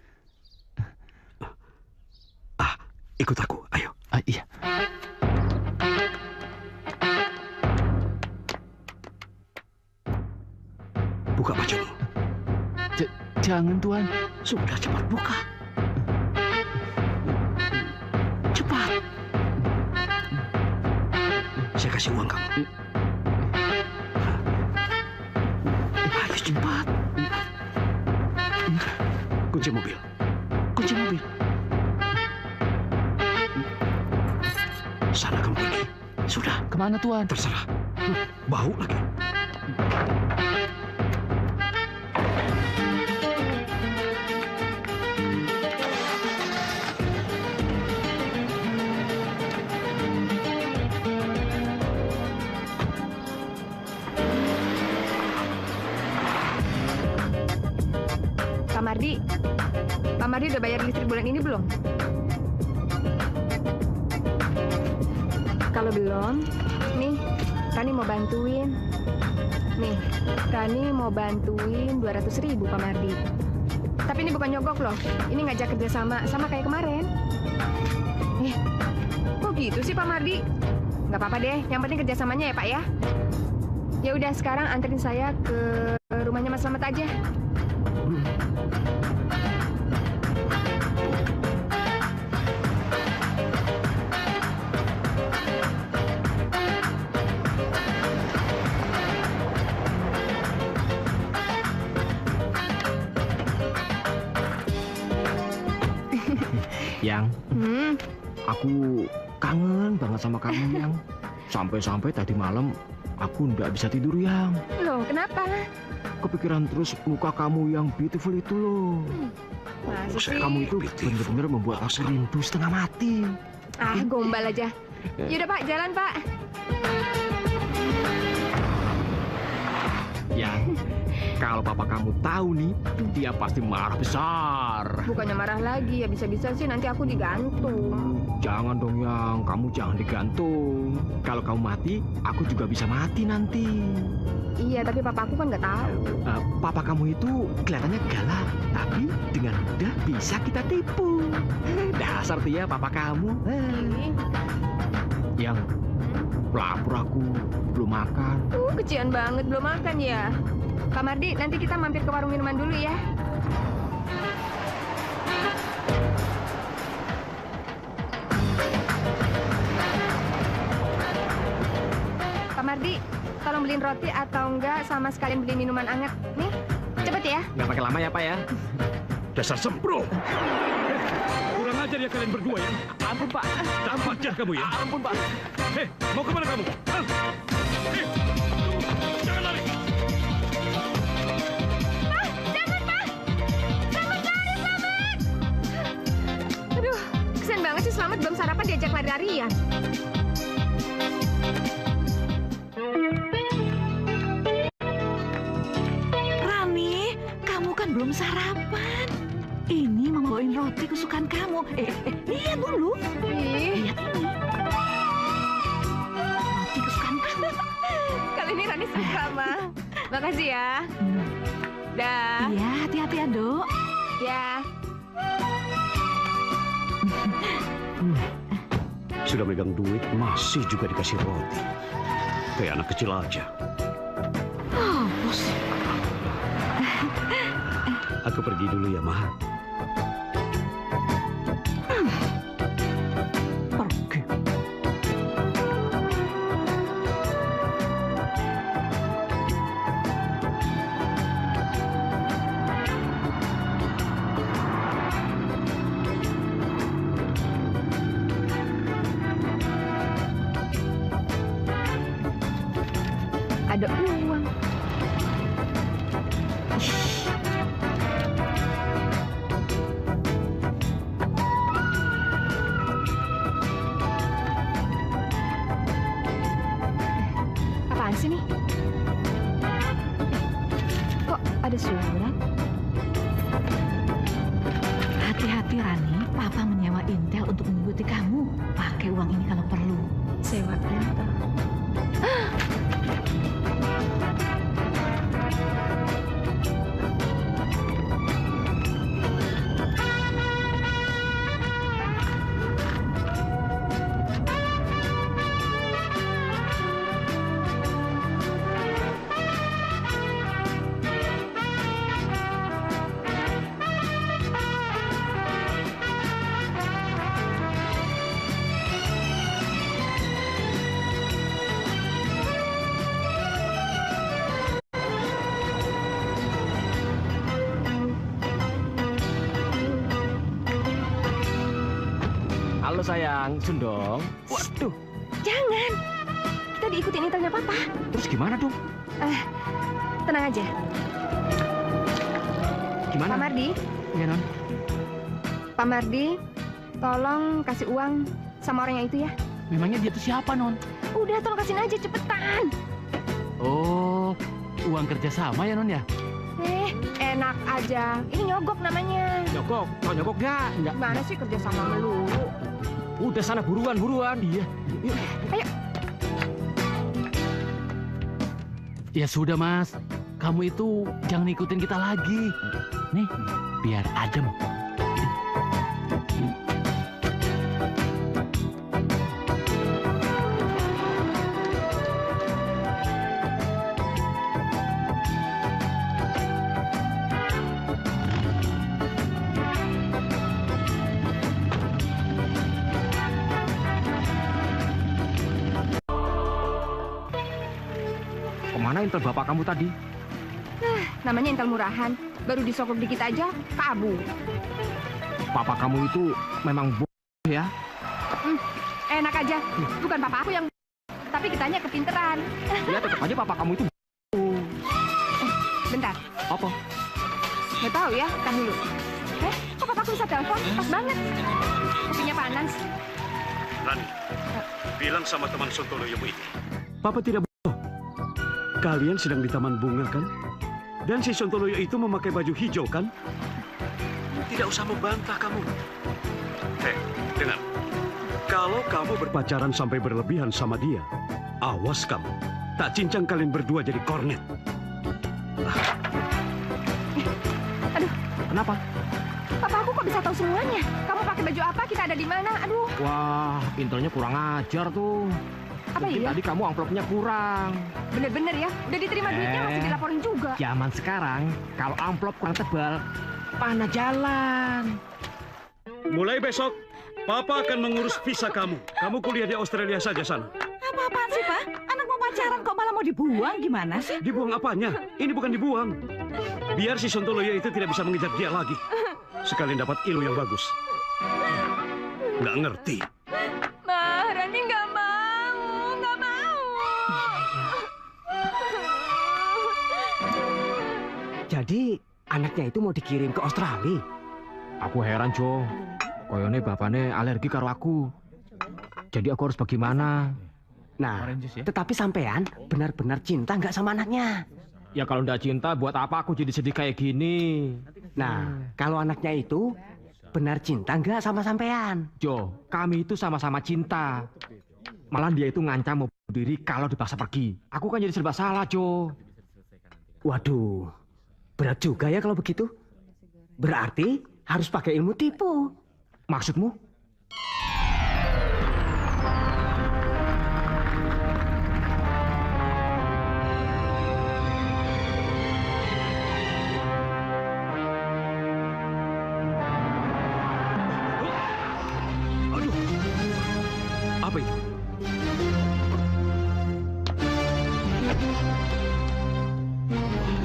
Ikut aku, ayo. Iya. Buka bajumu. Jangan, Tuan. Sudah, cepat buka. Cepat. Saya kasih uang kamu. Ayo cepat. Kunci mobil. Sana kamu pergi. Sudah. Kemana, Tuan? Terserah. Bau lagi. Pak Mardi udah bayar listrik bulan ini belum? Kalau belum, nih, Rani mau bantuin. Nih, Rani mau bantuin 200.000 Pak Mardi. Tapi ini bukan nyogok loh, ini ngajak kerja sama kayak kemarin. Kok gitu sih Pak Mardi? Nggak apa-apa deh, yang penting kerjasamanya ya Pak ya. Ya udah sekarang anterin saya ke rumahnya Mas Slamet aja. Yang, aku kangen banget sama kamu, Yang. Sampai-sampai tadi malam aku nggak bisa tidur, Yang. Loh, kenapa? Kepikiran terus muka kamu yang beautiful itu loh. Masa sih? Kamu itu benar-benar membuat aku rindu setengah mati. Gombal aja. Yaudah Pak, jalan Pak. Yang, kalau papa kamu tahu nih, dia pasti marah besar. Bukannya marah lagi, ya bisa-bisa sih nanti aku digantung. Jangan dong, Yang. Kamu jangan digantung. Kalau kamu mati, aku juga bisa mati nanti. Iya, tapi papa aku kan nggak tahu. Papa kamu itu kelihatannya galak, tapi dengan mudah bisa kita tipu. Dasar dia papa kamu. Yang, pelapor aku belum makan. Kecian banget belum makan ya. Pak Mardi, nanti kita mampir ke warung minuman dulu ya. Pak Mardi, tolong beliin roti atau enggak sama sekalian beliin minuman hangat. Nih, cepet ya. Nggak pakai lama ya, Pak ya? Dasar sempro. Kurang ajar ya kalian berdua ya. Ampun, Pak. Tampak jahat kamu ya. Ampun, Pak. Hei, mau kemana kamu? Hei, jangan lari. Aduh, kesian banget sih Slamet belum sarapan diajak lari-larian. Rani, kamu kan belum sarapan. Ini membawain roti kesukaan kamu. Lihat dulu. Lihat ini. Roti kesukaan kamu. Kali ini Rani suka, Ma. Makasih ya. Dah. Iya, hati-hati ya, Dok. Ya. Sudah megang duit, masih juga dikasih roti. Kayak anak kecil aja. Oh, bos. Aku pergi dulu ya, Ma. Pergi. Ada uang. Apaan sih nih? Kok ada surat? Hati-hati, Rani. Papa menyewa Intel untuk mengikuti kamu. Pakai uang ini kalau perlu. Sewa Intel. Halo sayang, Sundong. Waduh, jangan. Kita diikutin intelnya Papa. Terus gimana dong? Tenang aja. Gimana? Pak Mardi, Ya, Non. Pak Mardi, tolong kasih uang sama orang yang itu ya. Memangnya dia tuh siapa, Non? Udah, tolong kasihin aja cepetan. Oh, uang kerja sama ya, Non ya? Enak aja. Ini nyogok namanya. Nyogok, mau nyogok nggak? Nggak. Gimana sih kerja sama melulu? Udah sana buruan. Iya. Yuk. Ya sudah, Mas. Kamu itu jangan ikutin kita lagi. Nih, biar adem. Kemana intel bapak kamu tadi? Namanya intel murahan. Baru disogok dikit aja, kabur. Papa kamu itu memang ya? Enak aja. Bukan papa aku yang tapi kitanya kepinteran. Ya tetap aja papa kamu itu Bentar, apa? nggak tahu ya. Ntar dulu. Kok papa aku bisa telepon? Pas banget. Kopinya panas. Rani, bilang sama teman Sontoloyomu itu. Papa tidak bodoh. Kalian sedang di taman bunga kan? Dan si Sontoloyo itu memakai baju hijau kan? Tidak usah membantah kamu. Dengar. Kalau kamu berpacaran sampai berlebihan sama dia, awas kamu. Tak cincang kalian berdua jadi kornet. Aduh, Kenapa? papa aku kok bisa tahu semuanya? Kamu pakai baju apa? Kita ada di mana? Aduh, Wah, intelnya kurang ajar tuh. apa Mungkin iya? tadi kamu amplopnya kurang. Bener-bener ya. Udah diterima duitnya masih dilaporin juga. Zaman sekarang, kalau amplop kurang tebal, panah jalan. Mulai besok, Papa akan mengurus visa kamu. Kamu kuliah di Australia saja sana. Apa-apaan sih, Pak? Anak mau pacaran kok malah mau dibuang? Gimana sih? Dibuang apanya? Ini bukan dibuang. Biar si Sontoloyo itu tidak bisa mengejar dia lagi. Sekalian dapat ilmu yang bagus. Nggak ngerti. Ma, Rani nggak mau. Jadi anaknya itu mau dikirim ke Australia. Aku heran, Jo. Koyone bapaknya alergi karo aku. Jadi aku harus bagaimana? Nah, tetapi sampean benar-benar cinta nggak sama anaknya? Ya kalau ndak cinta, buat apa aku jadi sedih kayak gini? Nah, kalau anaknya itu benar cinta nggak sama sampean? Jo, kami itu sama-sama cinta. Malah dia itu ngancam mau bunuh diri kalau dipaksa pergi. Aku kan jadi serba salah, Jo. Waduh, Berat juga ya kalau begitu. Berarti harus pakai ilmu tipu. Maksudmu? Aduh, apa itu?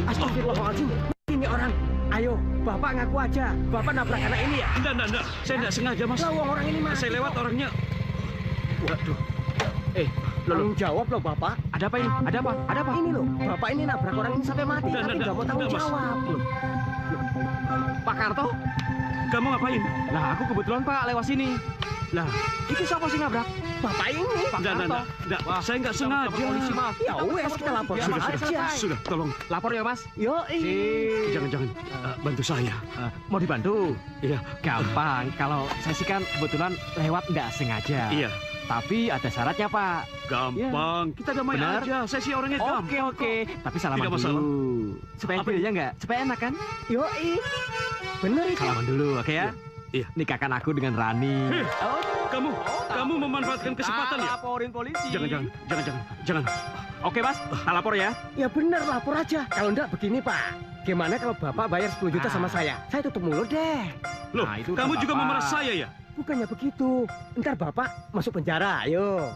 Astagfirullahaladzim. Ini orang. Ayo, Bapak ngaku aja. Bapak nabrak anak ini ya? Enggak. Saya enggak sengaja, Mas. Lah, uang orang ini mas. Saya lewat orangnya. Waduh. Tanggung jawab loh Bapak. Ada apa ini? Ada apa? Ada apa? Ini loh, Bapak ini nabrak orang ini sampai mati. Enggak, Tapi enggak, nggak mau tanggung enggak, Mas. jawab. Pak Karto? Kamu ngapain? Lah, aku kebetulan Pak lewat sini. Lah, itu siapa sih nabrak? Bapak ini. Pak Karto. Enggak. Saya enggak Kita lapor sengaja. polisi, Mas. Ya wes, kita lapor. Ya, Sudah, Mas. sudah, tolong. Lapor ya, Mas. Yo, Jangan. Bantu saya. Mau dibantu? Iya. Gampang. Kalau saya sih kan kebetulan lewat nggak sengaja. Iya. Tapi ada syaratnya, Pak. Gampang. Kita damai Benar. aja. Saya sih orangnya gampang. Oke. Tapi salaman Tidak masalah. dulu. Supaya Apa dealnya nggak? Supaya enak kan? yo, bener itu. Salaman dulu, oke ya? Iya. Nikahkan aku dengan Rani. Hei, kamu memanfaatkan kesempatan ya? Laporin polisi. Jangan. Oke, Mas. Tak lapor ya. Ya bener, lapor aja. Kalau enggak begini Pak. Gimana kalau Bapak bayar 10 juta sama saya? Saya tutup mulut deh. Loh, Nah, itu kamu udah juga Bapak. memeras saya ya? Bukannya begitu. Ntar Bapak masuk penjara, ayo.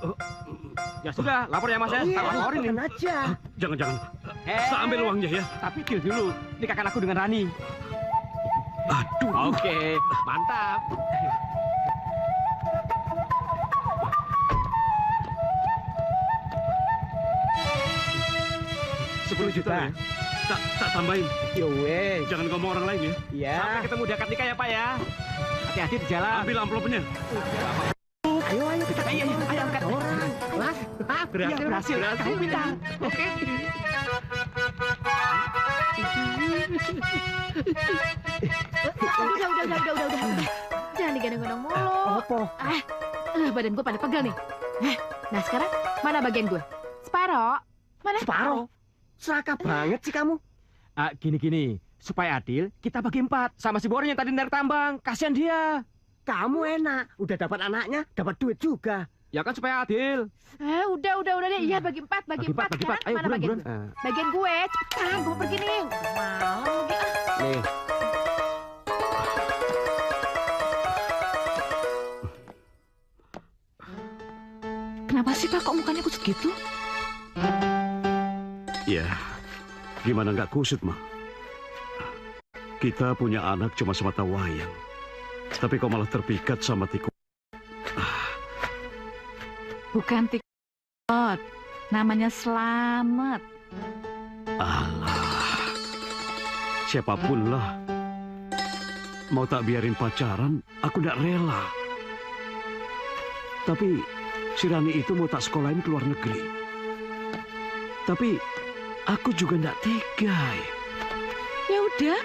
Ya sudah, lapor ya, Mas ya. Tak laporin nih. laporin aja. Jangan. Eh, Saya ambil uangnya ya. Tapi deal dulu. Nikahkan aku dengan Rani. Aduh. Oke, mantap. 10 juta ya? Tak tambahin. Yo wes. Jangan ngomong orang lain ya. Ya. Sampai ketemu di akad nikah ya, Pak ya. Hati-hati di jalan. Ambil amplopnya. Ayo kita Iya, ayo angkat. orang. Mas, Berhasil, berhasil. Kamu pintar. Oke. Udah. Jangan digendong-gendong mulu. Apa? Badan gue pada pegel nih. Nah sekarang mana bagian gue? Separoh. Mana? Separoh. Serakah banget sih kamu. Gini. Supaya adil, kita bagi 4. Sama si Borin yang tadi narik tambang. Kasihan dia. Kamu enak. Udah dapat anaknya, dapat duit juga. Ya kan supaya adil. Udah deh. Iya bagi 4. Bagi 4. Sekarang Ayo, mana bagian? buruan. Bagian gue. Cepetan, gue mau pergi nih. Mau lagi. Nih. Kenapa sih Pak kok mukanya kusut gitu? Ya, gimana nggak kusut, mah? Kita punya anak cuma semata wayang. Tapi kok malah terpikat sama tikus. Bukan tikot, namanya Slamet. Alah, siapapun lah. Mau tak biarin pacaran, aku nggak rela. Tapi si Rani itu mau tak sekolahin ke luar negeri. Tapi aku juga nggak tega. Ya udah,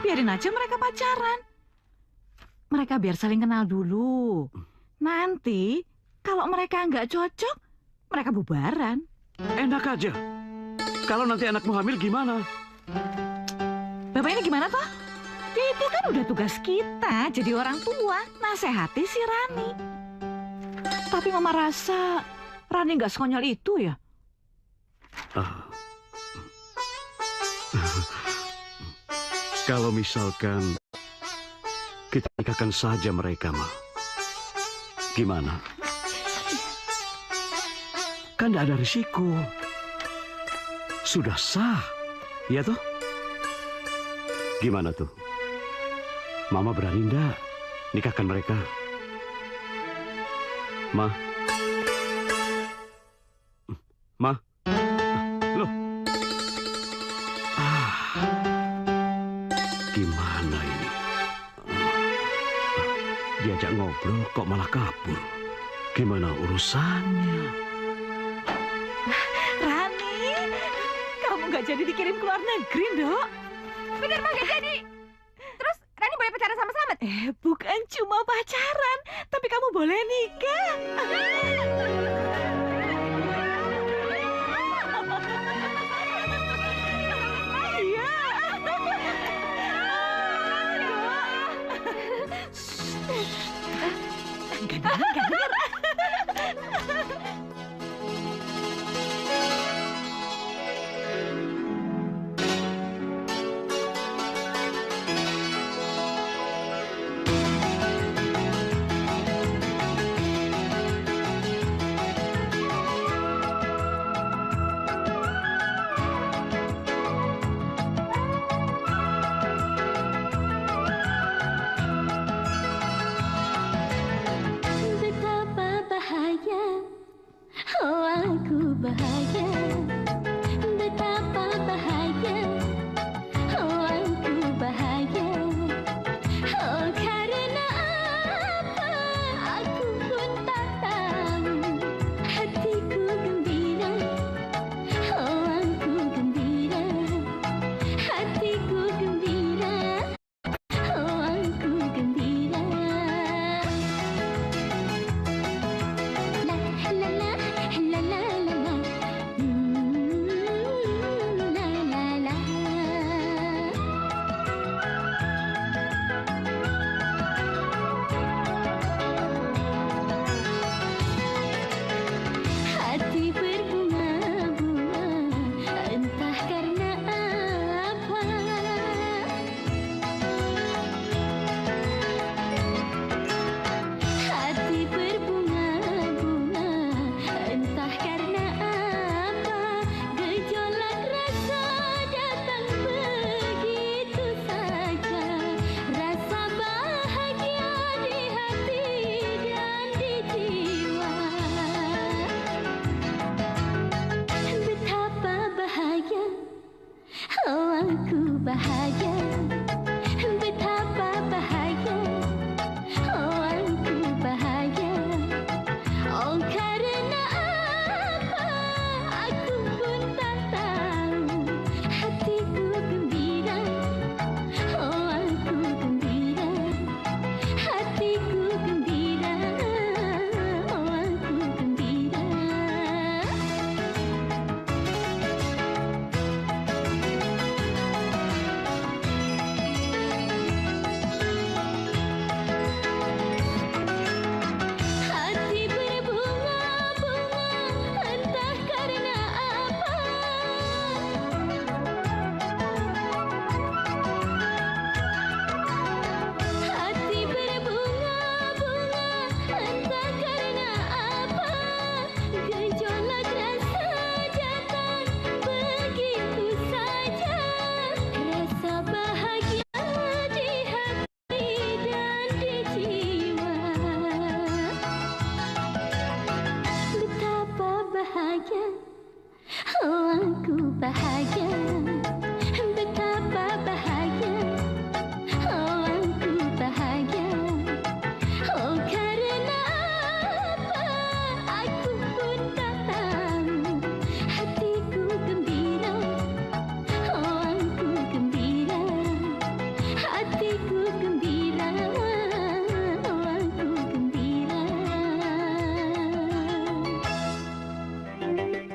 biarin aja mereka pacaran. Mereka biar saling kenal dulu. Nanti kalau mereka nggak cocok, mereka bubaran. Enak aja. Kalau nanti anakmu hamil gimana? Bapak ini gimana toh? Ya itu kan udah tugas kita jadi orang tua, nasehati si Rani. Tapi Mama rasa Rani nggak sekonyol itu ya. Kalau misalkan kita nikahkan saja mereka, mah. Gimana? Kan tidak ada risiko. Sudah sah. Ya toh? Gimana tuh? Mama berani enggak nikahkan mereka? Ma? Ma? Loh? Gimana ini? Diajak ngobrol kok malah kabur. Gimana urusannya? Rani, kamu nggak jadi dikirim ke luar negeri, Dok. Bener Bang, gak jadi. Terus Rani boleh pacaran sama Slamet? Bukan cuma pacaran, tapi kamu boleh nikah. Iya.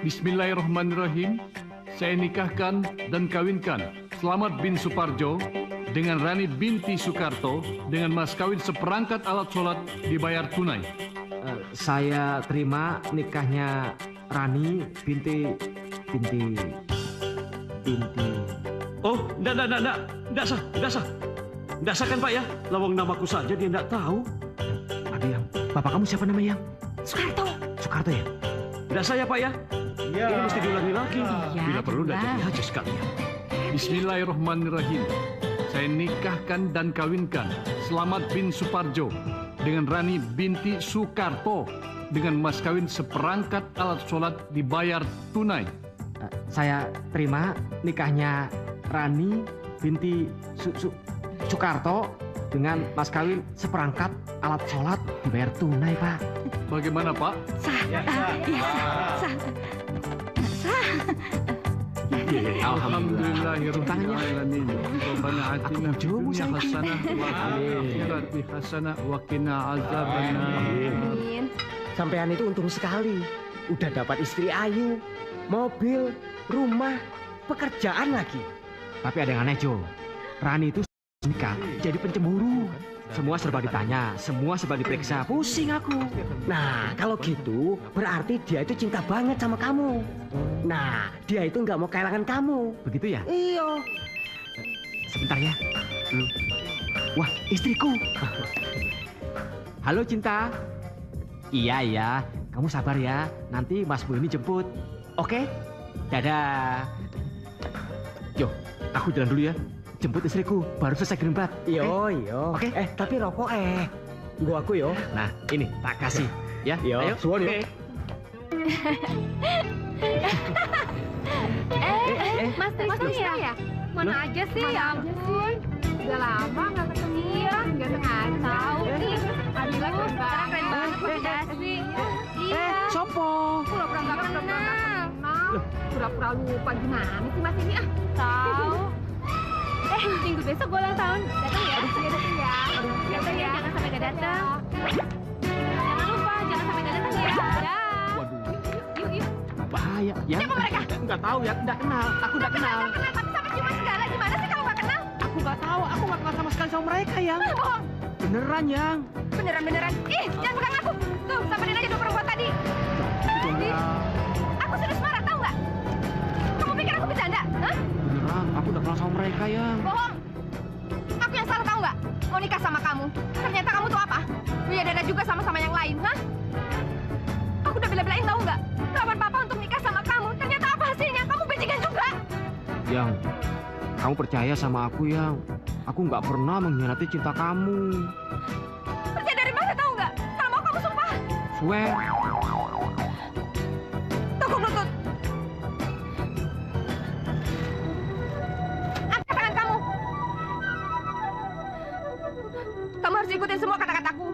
Bismillahirrahmanirrahim. Saya nikahkan dan kawinkan Slamet bin Suparjo dengan Rani binti Soekarto dengan mas kawin seperangkat alat sholat dibayar tunai. Saya terima nikahnya Rani binti. Oh, enggak sah. Enggak sah kan Pak ya? Lawang namaku saja dia enggak tahu. Aduh yang, bapak kamu siapa namanya yang? Soekarto. Soekarto ya? Enggak sah ya Pak ya? Ya. Ini mesti diulangi lagi. Iya, Bila perlu enggak jelas. jadi aja sekalian. Bismillahirrahmanirrahim. Saya nikahkan dan kawinkan Slamet bin Suparjo dengan Rani binti Soekarto dengan mas kawin seperangkat alat sholat dibayar tunai. Saya terima nikahnya Rani binti Soekarto dengan mas kawin seperangkat alat sholat dibayar tunai, Pak. Bagaimana Pak? Sah. Sah. Alhamdulillahirrahmanirrahim. Rabbana atina fid dunya hasanah wa fil akhirati hasanah wa qina azabannar. Amin. Sampean itu untung sekali. Udah dapat istri ayu, mobil, rumah, pekerjaan lagi. Tapi ada yang aneh, Jo. Rani itu nikah jadi pencemburu. Semua serba ditanya, semua serba diperiksa. Pusing aku. Nah, kalau gitu berarti dia itu cinta banget sama kamu. Nah, dia itu nggak mau kehilangan kamu. Begitu ya? Iya. Sebentar ya. Wah, istriku. Halo, Cinta. Iya. Kamu sabar ya. Nanti Mas Bu ini jemput. Oke? Dadah. Yo, aku jalan dulu ya. Jemput istriku, baru selesai gerembat. Iya. Oke. Tapi rokok gua aku yo. Nah, ini tak kasih. Ya, Iya, ayo. suwun, yo. Mas Tristan ya? Mana aja sih? Ya ampun. Udah lama nggak ketemu. Iya, nggak sengaja. Tahu nih. Adila keren banget. Kombinasi. Iya. Sopo? Pura-pura nggak kenal. Pura-pura lupa gimana sih Mas ini? Tahu. Minggu besok gue ulang tahun. Datang ya? Datang ya. Datang ya. Jangan sampai gak datang. Jangan lupa, jangan sampai gak datang ya. Waduh, Yuk. bahaya. Ya. Siapa mereka? Enggak tahu ya, enggak kenal. Aku enggak kenal. Tapi sampai cuma segala. Gimana sih kalau nggak kenal? Aku enggak tahu, aku enggak kenal sama sekali sama mereka, Yang. Bohong. Beneran, Yang. Beneran. Ih, jangan pegang aku. Tuh, samperin aja dua perempuan tadi. Aku serius marah, tahu nggak? Kamu pikir aku bercanda? Hah? Beneran, aku udah kenal sama mereka, Yang. Bohong. Aku yang salah tahu nggak? Mau nikah sama kamu. Ternyata kamu tuh apa? Punya dada juga sama-sama yang lain, hah? Aku udah bela-belain tahu nggak? Lawan papa untuk nikah sama kamu. Ternyata apa hasilnya? Kamu bajingan juga. Yang, kamu percaya sama aku, Yang. Aku nggak pernah mengkhianati cinta kamu. Percaya dari mana tahu nggak? Kalau mau kamu sumpah. Swear. Tunggu lutut. Angkat tangan kamu. Kamu harus ikutin semua kata-kataku.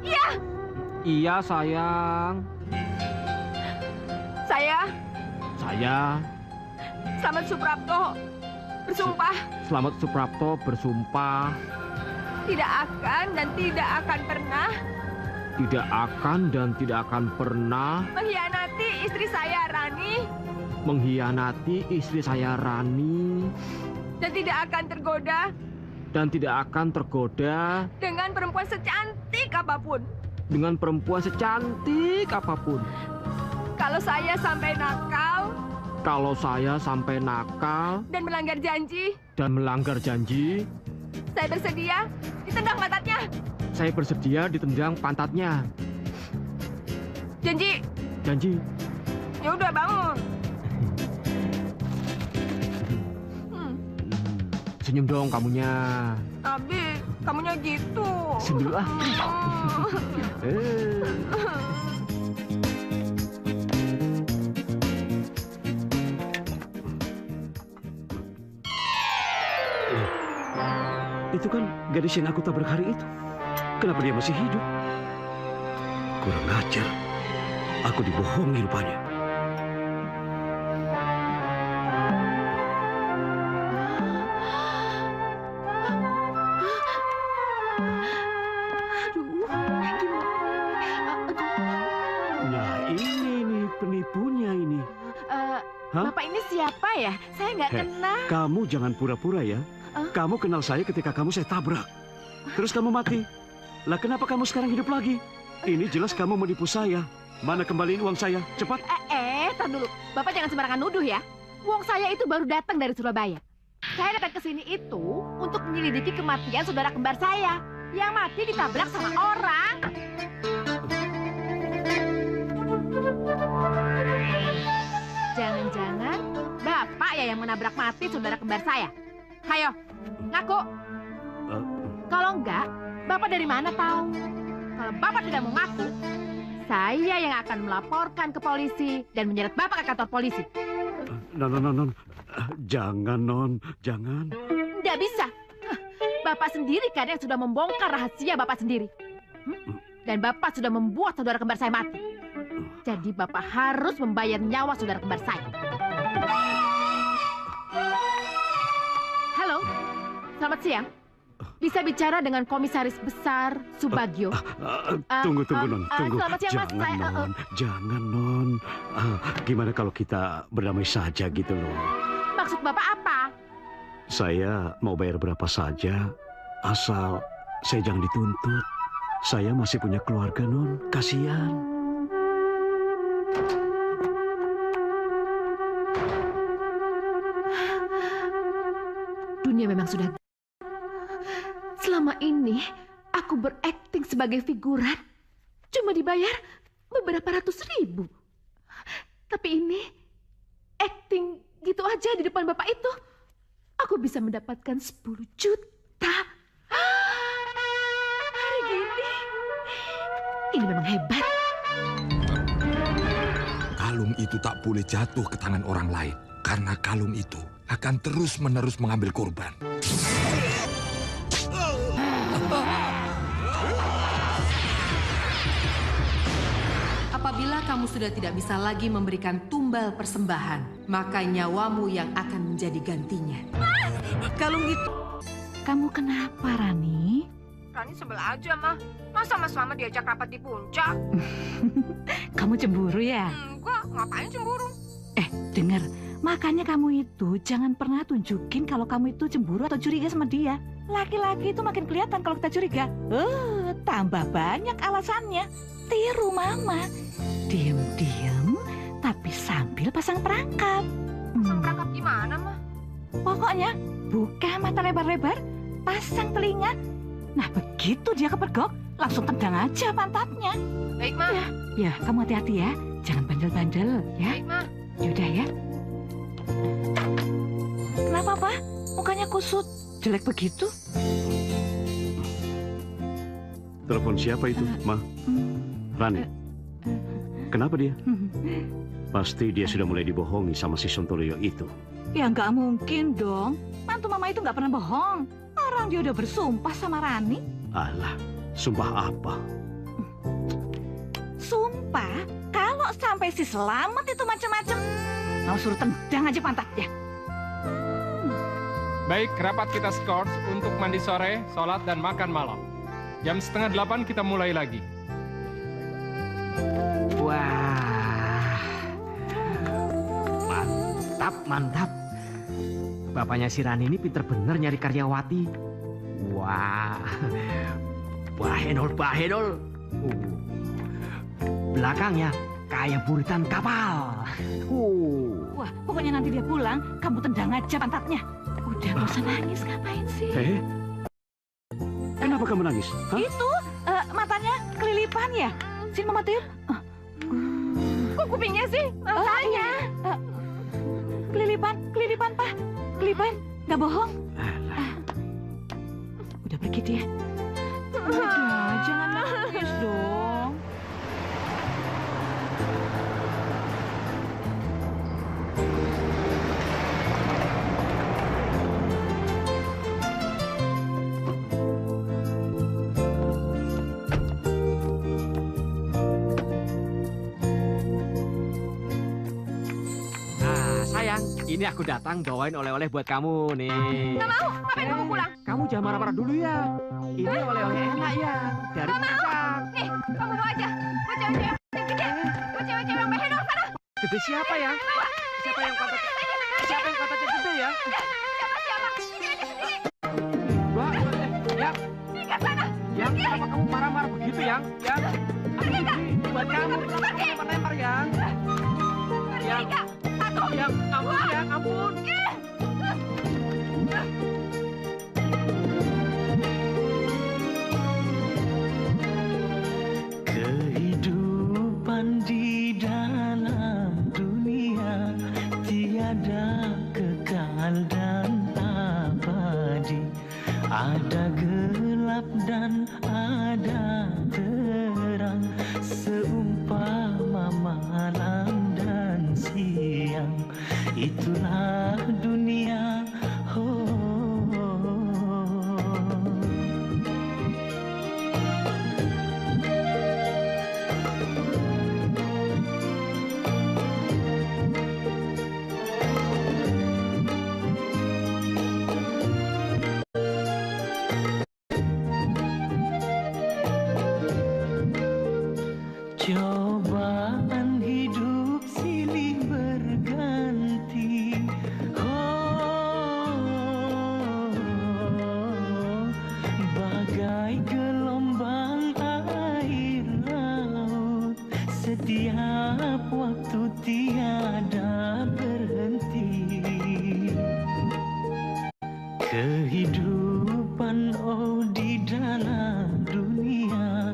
Iya. Iya, sayang. Saya Slamet Suprapto bersumpah Slamet Suprapto bersumpah tidak akan dan tidak akan pernah mengkhianati istri saya Rani dan tidak akan tergoda dengan perempuan secantik apapun. Kalau saya sampai nakal dan melanggar janji, saya bersedia ditendang pantatnya. Janji. Ya udah bangun. Senyum dong kamunya. Abi, kamunya gitu. Senyum dulu ah. Itu kan gadis yang aku tabrak hari itu. Kenapa dia masih hidup? Kurang ajar. Aku dibohongi rupanya. Nah, ini Hah? Bapak ini siapa ya? Saya nggak Heh. kenal. Kamu jangan pura-pura ya. Kamu kenal saya ketika kamu saya tabrak. Terus kamu mati. Lah kenapa kamu sekarang hidup lagi? Ini jelas kamu menipu saya. Mana kembaliin uang saya? Cepat. Tar dulu. Bapak jangan sembarangan nuduh ya. Wong saya itu baru datang dari Surabaya. Saya datang ke sini itu untuk menyelidiki kematian saudara kembar saya yang mati ditabrak sama orang. Jangan-jangan Bapak ya yang menabrak mati saudara kembar saya. Hayo, ngaku. Kalau enggak, Bapak dari mana tahu? Kalau Bapak tidak mau ngaku, saya yang akan melaporkan ke polisi dan menyeret Bapak ke kantor polisi. Non. Jangan, Non. Jangan. Nggak bisa. Bapak sendiri kan yang sudah membongkar rahasia Bapak sendiri. Dan Bapak sudah membuat saudara kembar saya mati. Jadi Bapak harus membayar nyawa saudara kembar saya. Halo, selamat siang. Bisa bicara dengan Komisaris Besar Subagio. Tunggu, Non. Tunggu. Selamat siang, Mas. Jangan, Non. Jangan, Non. Gimana kalau kita berdamai saja gitu loh? Maksud Bapak apa? Saya mau bayar berapa saja, asal saya jangan dituntut. Saya masih punya keluarga, Non. Kasihan. Dunia memang sudah... Selama ini aku berakting sebagai figuran, cuma dibayar beberapa ratus ribu. Tapi ini akting gitu aja di depan Bapak itu, aku bisa mendapatkan 10 juta. Hari gini, ini memang hebat. Kalung itu tak boleh jatuh ke tangan orang lain, karena kalung itu akan terus-menerus mengambil korban. Apabila kamu sudah tidak bisa lagi memberikan tumbal persembahan, maka nyawamu yang akan menjadi gantinya. Kalung itu... Kamu kenapa, Rani? Rani sebel aja, Mah. Masa Mas Mama diajak rapat di puncak? Kamu cemburu ya? Enggak, ngapain cemburu? Dengar, makanya kamu itu jangan pernah tunjukin kalau kamu itu cemburu atau curiga sama dia. Laki-laki itu makin kelihatan kalau kita curiga. Tambah banyak alasannya. Tiru Mama. Diam-diam, tapi sambil pasang perangkap. Pasang perangkap gimana, Mah? Pokoknya, buka mata lebar-lebar, pasang telinga. Nah, begitu dia kepergok, langsung tendang aja pantatnya. Baik, Mah. Ya, kamu hati-hati ya. Jangan bandel-bandel, ya. Baik, Mah. Yaudah ya. Kenapa, Pak? Mukanya kusut. Jelek begitu? Telepon siapa itu, Ma? Rani. Kenapa dia? Pasti dia sudah mulai dibohongi sama si Sontoloyo itu. Ya nggak mungkin dong. Mantu Mama itu nggak pernah bohong. Orang dia udah bersumpah sama Rani. Alah, sumpah apa? Sumpah, kalau sampai si Selamat itu macam-macam, mau suruh tendang aja pantatnya. Baik, rapat kita skors untuk mandi sore, sholat, dan makan malam. Jam 7:30 kita mulai lagi. Wah, mantap. Bapaknya si Rani ini pinter bener nyari karyawati. Wah, bahenol. Belakangnya kayak buritan kapal. Wah, pokoknya nanti dia pulang, kamu tendang aja pantatnya. Udah, gak usah nangis, ngapain sih? Kenapa kamu nangis? Hah? Itu, matanya kelilipan ya? Sini Mama tiup. Kok kupingnya sih? Matanya. Kelilipan, Pak. Kelilipan, nggak bohong. Udah pergi dia. Udah, jangan nangis dong. Ini aku datang bawain oleh-oleh buat kamu nih. Nggak mau, ngapain kamu pulang? Kamu jangan marah-marah dulu ya. Ini oleh-oleh enak ya. Dari puncak. Nih, kamu bawa aja. Buat cewek-cewek yang gede. Buat cewek-cewek yang behenol sana. Gede siapa ya? Bawa. Siapa yang pantatnya gede ya? Mbak, yang, kenapa kamu marah-marah begitu, Yang? Aku beli buat kamu, kenapa lempar, Yang? Yang, ampun, Yang, ampun. Kehidupan di dalam dunia tiada kekal dan abadi. Ada gelap dan ada terang, seumpama malam dan siang. Itulah dunia. Cobaan hidup silih berganti. Bagai gelombang air laut, setiap waktu tiada berhenti. Kehidupan di dalam dunia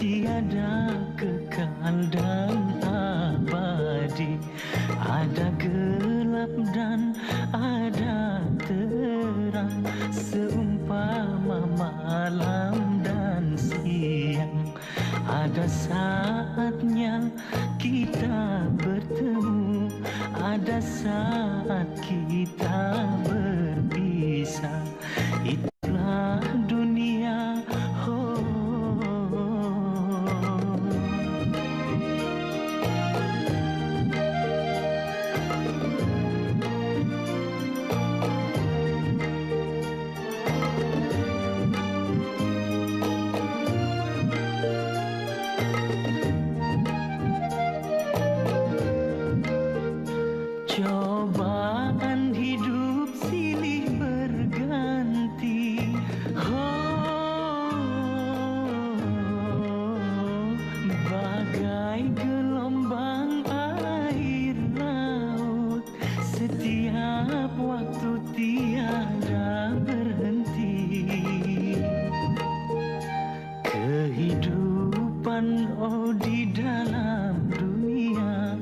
tiada kekal dan abadi. Ada gelap dan ada terang, seumpama malam dan siang. Ada saatnya kita bertemu, ada saat kita berpisah. Itulah dunia. Cobaan hidup silih berganti. Bagai gelombang air laut, setiap waktu tiada berhenti. Kehidupan di dalam dunia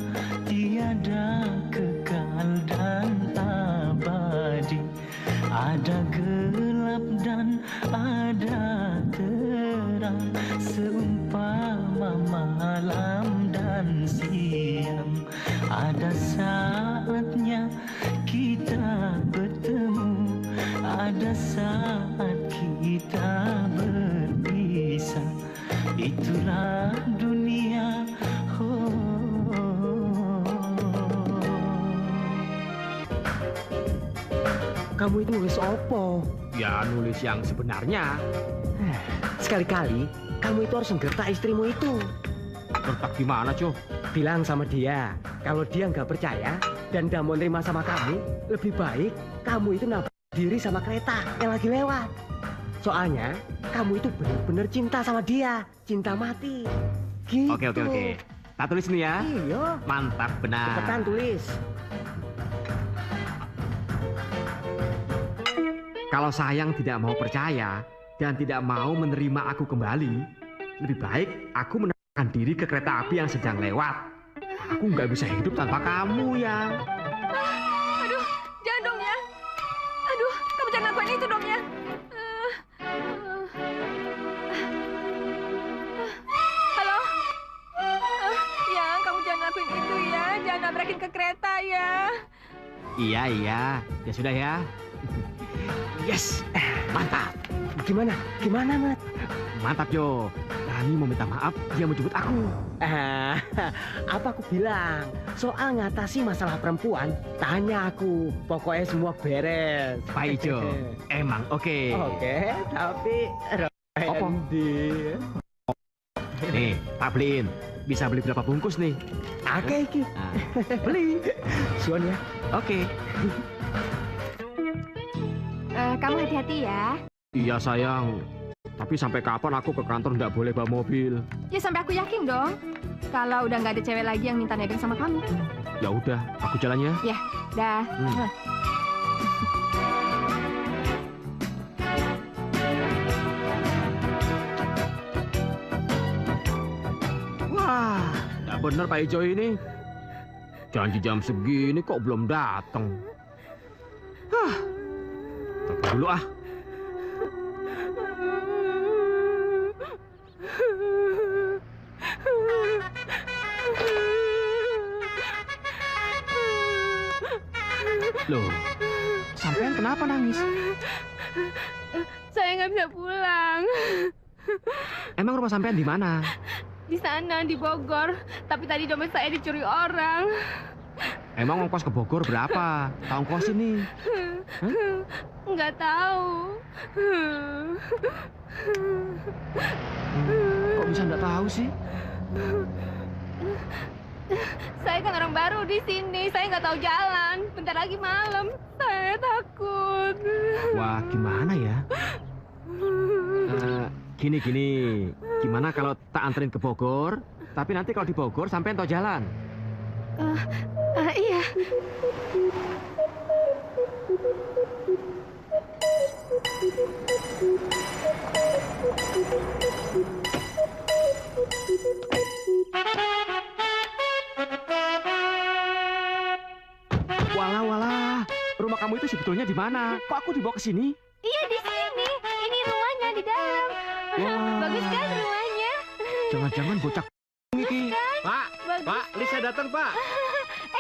tiada kekal dan abadi. Ada gelap dan ada terang, seumpama malam dan siang. Ada saatnya kita bertemu, ada saat kita berpisah. Itulah dunia. Kamu itu nulis opo? Ya, nulis yang sebenarnya. Sekali-kali kamu itu harus nggertak istrimu itu. Gertak gimana, Jo? Bilang sama dia, kalau dia nggak percaya dan nggak mau nerima sama kamu, lebih baik kamu itu nabrak diri sama kereta yang lagi lewat. Soalnya kamu itu benar-benar cinta sama dia, cinta mati. Gitu. Oke. Tak tulis nih ya. Iya. Mantap, benar. Cepetan tulis. Kalau sayang tidak mau percaya dan tidak mau menerima aku kembali, lebih baik aku menaikkan diri ke kereta api yang sedang lewat. Aku nggak bisa hidup tanpa kamu, ya. Aduh, jangan dong ya. Aduh, kamu jangan lakukan itu dong ya. Halo? Yang, kamu jangan lakuin itu ya. Jangan nabrakin ke kereta ya. Iya. Ya sudah ya. Yes, mantap. Gimana, Mat? Mantap, Jo. Rani mau minta maaf, dia mau jemput aku. Apa aku bilang? Soal ngatasi masalah perempuan, tanya aku. Pokoknya semua beres. Baik, Jo. Emang oke. Oke, tapi Apa? Randy. Nih, tak beliin. bisa beli berapa bungkus nih? Oke, Ki. Nah, Beli. Suan ya. oke. Kamu hati-hati ya. Iya sayang. Tapi sampai kapan aku ke kantor nggak boleh bawa mobil? Ya sampai aku yakin dong. Kalau udah nggak ada cewek lagi yang minta nebeng sama kamu. Ya udah, aku jalan ya. Ya, dah. Wah, nggak bener Pak Ijo ini. Janji jam segini kok belum datang. Telepon dulu ah. Loh, sampean kenapa nangis? Saya nggak bisa pulang. Emang rumah sampean di mana? Di sana, di Bogor. Tapi tadi dompet saya dicuri orang. Emang ongkos ke Bogor berapa? Tahu ongkos ini? Nggak tahu. Kok bisa nggak tahu sih? Saya kan orang baru di sini. Saya nggak tahu jalan. Bentar lagi malam. Saya takut. Wah, gimana ya? Gini. Gimana kalau tak anterin ke Bogor? Tapi nanti kalau di Bogor sampean tahu jalan. Iya. Walah, rumah kamu itu sebetulnya di mana? Kok aku dibawa ke sini? Iya di sini. Ini rumahnya di dalam. Wah. Bagus kan rumahnya? Jangan-jangan bocah iki. Pak, Bagus. Pak, Lisa datang, Pak.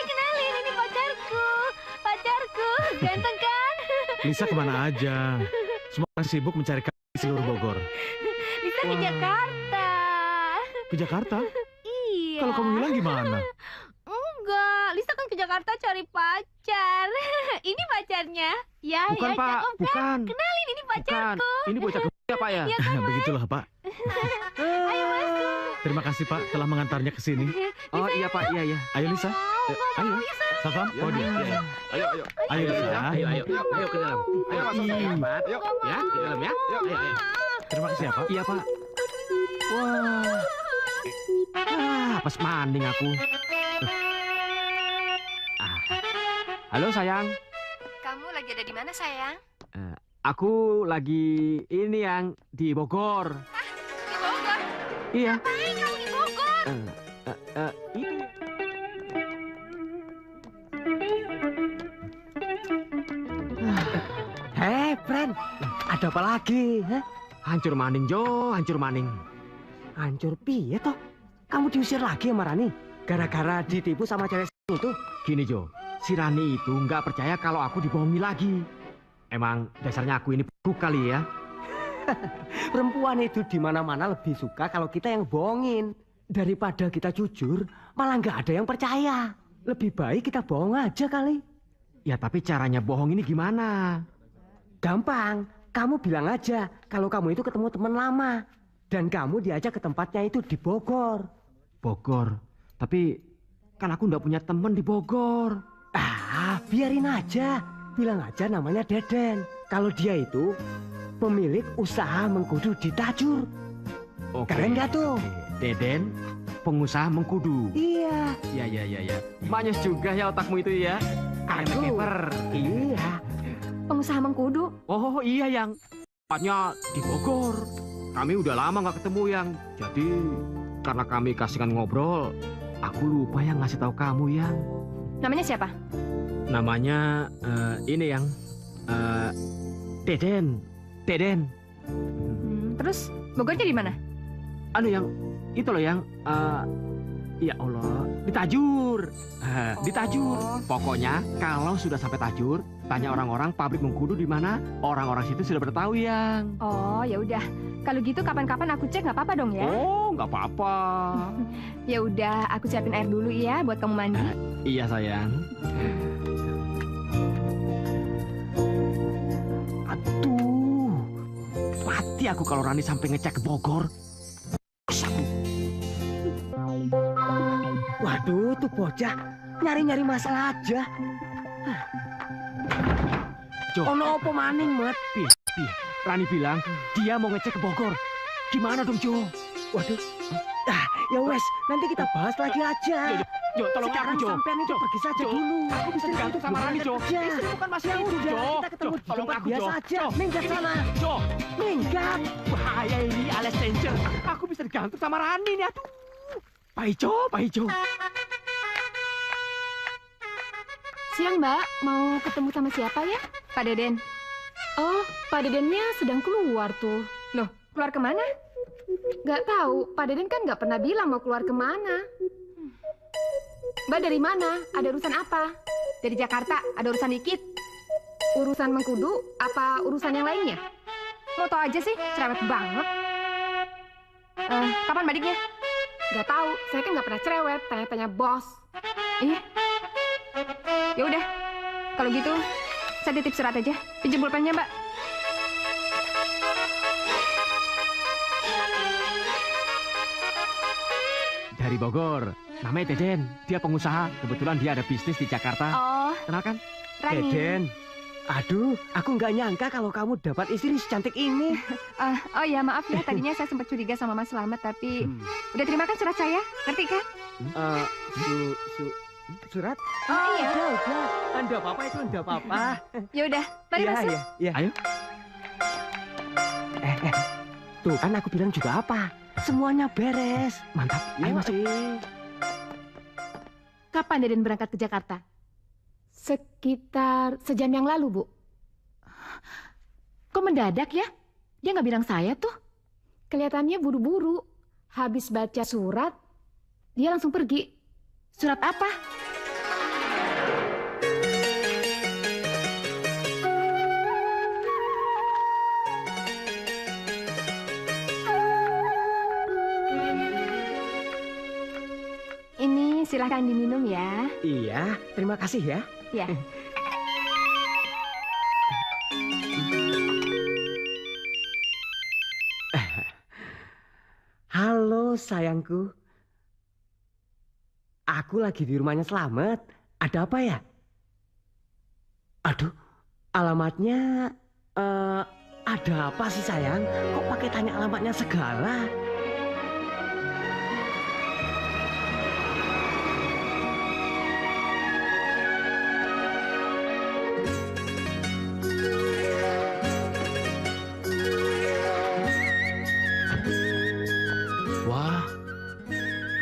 Kenalin, ini pacarku. Pacarku, ganteng kan? Lisa kemana aja? Semua orang sibuk mencari kamu di seluruh Bogor. Lisa ke Jakarta. Ke Jakarta? Iya. Kalau kamu hilang gimana? Enggak, Lisa kan ke Jakarta cari pacar. Ini pacarnya. Ya, Bukan, ya, Pak. cakep kan? Bukan. Kenalin, ini Bukan. pacarku. Ini bocah ya, Pak ya? Iya kan, Mas? Begitulah, Pak. Ayo masuk. Terima kasih, Pak, telah mengantarnya ke sini. Oh iya, Pak. Iya. Ayo, Lisa. Ayo. Safam, Ya, oh dia. ya. Ayo. Ayo, Lisa. Ayo ke dalam. Ayo masuk ke dalam, Pak. Ayo. Ya, ke dalam ya. Ayo. Terima kasih ya, Pak. Iya, Pak. Wah. Pas maning aku. Halo, sayang. Kamu lagi ada di mana, sayang? Aku lagi ini yang di Bogor. Di Bogor. Iya. Ngapain kamu di Bogor? Ini. Hei, friend. Ada apa lagi? Hah? Hancur maning, Jo. Hancur maning. Hancur piye toh? Kamu diusir lagi sama Rani? Gara-gara ditipu sama cewek itu? Gini, Jo. Si Rani itu nggak percaya kalau aku dibohongi lagi. Emang dasarnya aku ini bego kali ya. Perempuan itu di mana-mana lebih suka kalau kita yang bohongin. Daripada kita jujur, malah nggak ada yang percaya. Lebih baik kita bohong aja kali. Ya tapi caranya bohong ini gimana? Gampang, kamu bilang aja kalau kamu itu ketemu teman lama. Dan kamu diajak ke tempatnya itu di Bogor. Bogor? Tapi kan aku nggak punya teman di Bogor. Biarin aja. Bilang aja namanya Deden. Kalau dia itu pemilik usaha mengkudu di Tajur. Oke. Keren gak tuh? Deden, pengusaha mengkudu. Iya. Ya. Manyus juga ya otakmu itu ya. Aku. Iya. Pengusaha mengkudu. Oh iya yang. Tempatnya di Bogor. Kami udah lama nggak ketemu yang. Jadi karena kami kasihkan ngobrol, aku lupa yang ngasih tahu kamu yang. Namanya siapa? Namanya ini yang Deden. Terus Bogornya di mana? Anu yang itu loh yang ya Allah di Tajur. Di Tajur. Pokoknya kalau sudah sampai Tajur, tanya orang-orang pabrik mengkudu di mana. Orang-orang situ sudah pada tahu yang. Oh ya udah. Kalau gitu kapan-kapan aku cek nggak apa-apa dong ya? Oh nggak apa-apa. Ya udah, aku siapin air dulu ya buat kamu mandi. Iya sayang. Aduh, mati aku kalau Rani sampai ngecek ke Bogor. Waduh, tuh bocah nyari-nyari masalah aja. Jo. Ono apa maning, Mat? Rani bilang dia mau ngecek ke Bogor. Gimana dong, Jo? Waduh. Ya wes, nanti kita bahas lagi aja. Jo, tolong Sekarang aku, Jo. sampean itu pergi saja dulu. Aku bisa digantung sama Rani, Jo. Istri bukan masih hidup, Jo. Kita ketemu di Tolong tempat aku, biasa Jo. aja. Jo. Minggat sana. Jo. Minggat. Bahaya ini alias danger. Aku bisa digantung sama Rani nih, aduh. Pak Ijo. Siang, Mbak. Mau ketemu sama siapa ya? Pak Deden. Oh, Pak Dedennya sedang keluar tuh. Loh, keluar kemana? Nggak tahu. Pak Deden kan nggak pernah bilang mau keluar kemana. Mbak dari mana? Ada urusan apa? Dari Jakarta? Ada urusan dikit? Urusan Mengkudu? Apa urusan yang lainnya? Mau tau aja sih, cerewet banget. Kapan baliknya? Nggak tahu. Saya kan nggak pernah cerewet. Tanya-tanya bos. Ya udah, kalau gitu saya titip surat aja. Pinjam pulpennya, Mbak. Dari Bogor. Namanya Deden. Dia pengusaha. Kebetulan dia ada bisnis di Jakarta. Oh, Kenal kan? Rani. Deden. Aduh, aku nggak nyangka kalau kamu dapat istri secantik ini. Oh ya, maaf ya. Tadinya saya sempat curiga sama Mas Slamet, tapi udah terima kan surat saya? Ngerti kan? Surat? Oh iya. Udah. Enggak apa-apa itu, enggak apa-apa. Ya udah, mari masuk. Iya. Ayo. Tuh kan aku bilang juga apa? Semuanya beres. Mantap. Ayo masuk. Kapan Deden berangkat ke Jakarta? Sekitar sejam yang lalu, Bu. Kok mendadak ya? Dia nggak bilang saya tuh. Kelihatannya buru-buru. Habis baca surat, dia langsung pergi. Surat apa? Ini silahkan diminum ya. Iya, terima kasih ya. Ya. Halo sayangku. Aku lagi di rumahnya Slamet. Ada apa ya? Aduh, alamatnya ada apa sih sayang? Kok pakai tanya alamatnya segala? Wah,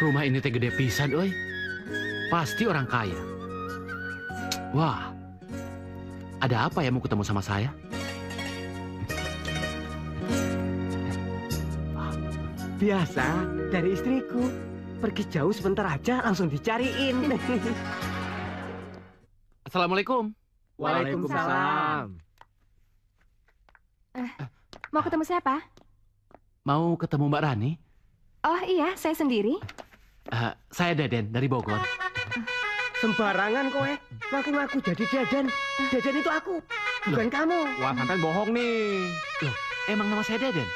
rumah ini teh gede pisan, oi. Pasti orang kaya. Wah, ada apa ya mau ketemu sama saya? Biasa, dari istriku. Pergi jauh sebentar aja langsung dicariin. Assalamualaikum. Waalaikumsalam. Mau ketemu siapa? Mau ketemu Mbak Rani? Oh iya, saya sendiri. Saya Deden dari Bogor. Sembarangan kowe. Ngaku-ngaku jadi Deden. Deden itu aku, bukan kamu. Wah, sampean bohong nih. Loh, emang nama saya Deden?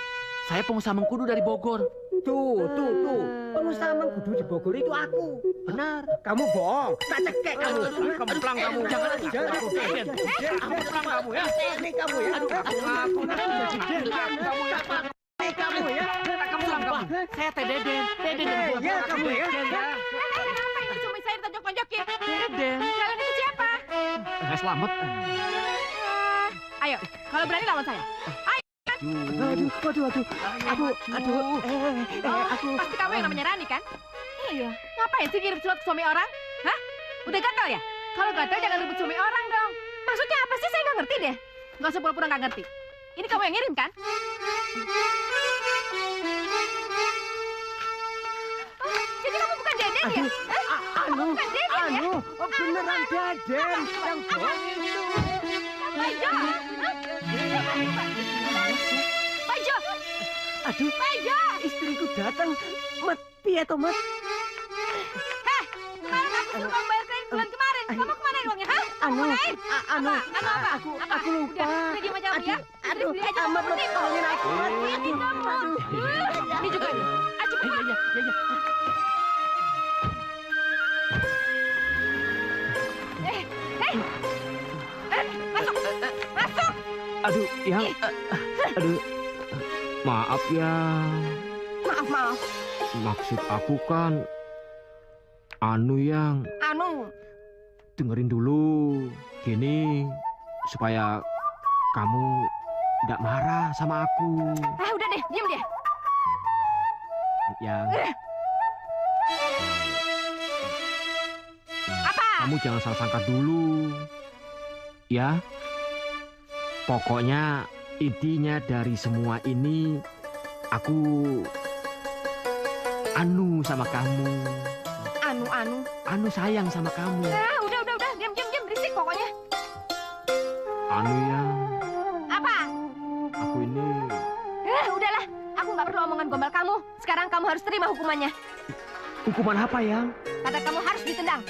Saya pengusaha Mengkudu dari Bogor. Tuh. Pengusaha Mengkudu di Bogor itu aku. Benar. Kamu bohong. Tak cekek kamu. Kemplang kamu. Jangan. Aku pulang kamu ya. Ini kamu ya. Aku jadi Deden kamu ya. Kamu ya. Kamu pulang kamu. Saya Teh Deden. Deden dari Bogor. Ya, kamu ya. Ngapain itu cuma saya ditonjok-tonjokin? Deden. Kalian itu siapa? Selamat. Ayo, kalau berani lawan saya. Aduh. Aku. Pasti kamu yang namanya Rani kan? Iya. Ngapain sih ngirim surat ke suami orang? Hah? Udah gatal ya? Kalau gatal jangan rebut suami orang dong. Maksudnya apa sih? Saya nggak ngerti deh. Nggak usah pura-pura nggak ngerti. Ini kamu yang ngirim kan? Oh, jadi kamu bukan Deden ya? Bukan Deden ya? Beneran Deden yang bohong itu. Pak Jo! Pak Jo! Aduh, Pak Jo! istriku datang. Mat, piye to, Mat? Kemarin aku suruh kamu bayar kredit bulan kemarin. Kamu kemana uangnya, hah? Kamu kemanain? Apa? Aku lupa. Udah diam aja kamu ya. Aduh, Mat, tolongin aku. Ini juga ini. Ayo cepet. Iya. Aduh, yang, aduh, maaf ya. Maaf. Maksud aku kan, yang dengerin dulu, gini supaya kamu nggak marah sama aku. Udah deh, diam deh. Yang, Apa? kamu jangan salah sangka dulu, ya. Pokoknya intinya dari semua ini, aku sama kamu. Sayang sama kamu. Udah, diam, berisik pokoknya. Yang, Apa? aku ini. Udahlah, aku nggak perlu omongan gombal kamu. Sekarang kamu harus terima hukumannya. Hukuman apa, Yang? Kata kamu harus ditendang.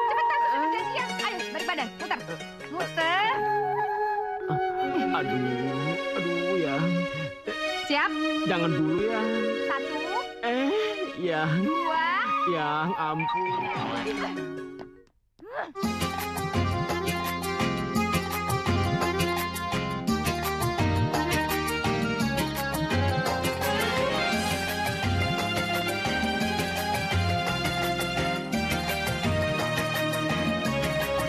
Cepetan, sesuai janjian. Ayo, balik badan, muter. Aduh, Yang. Siap? Jangan dulu, Yang. 1, Yang. 2, Yang, ampun.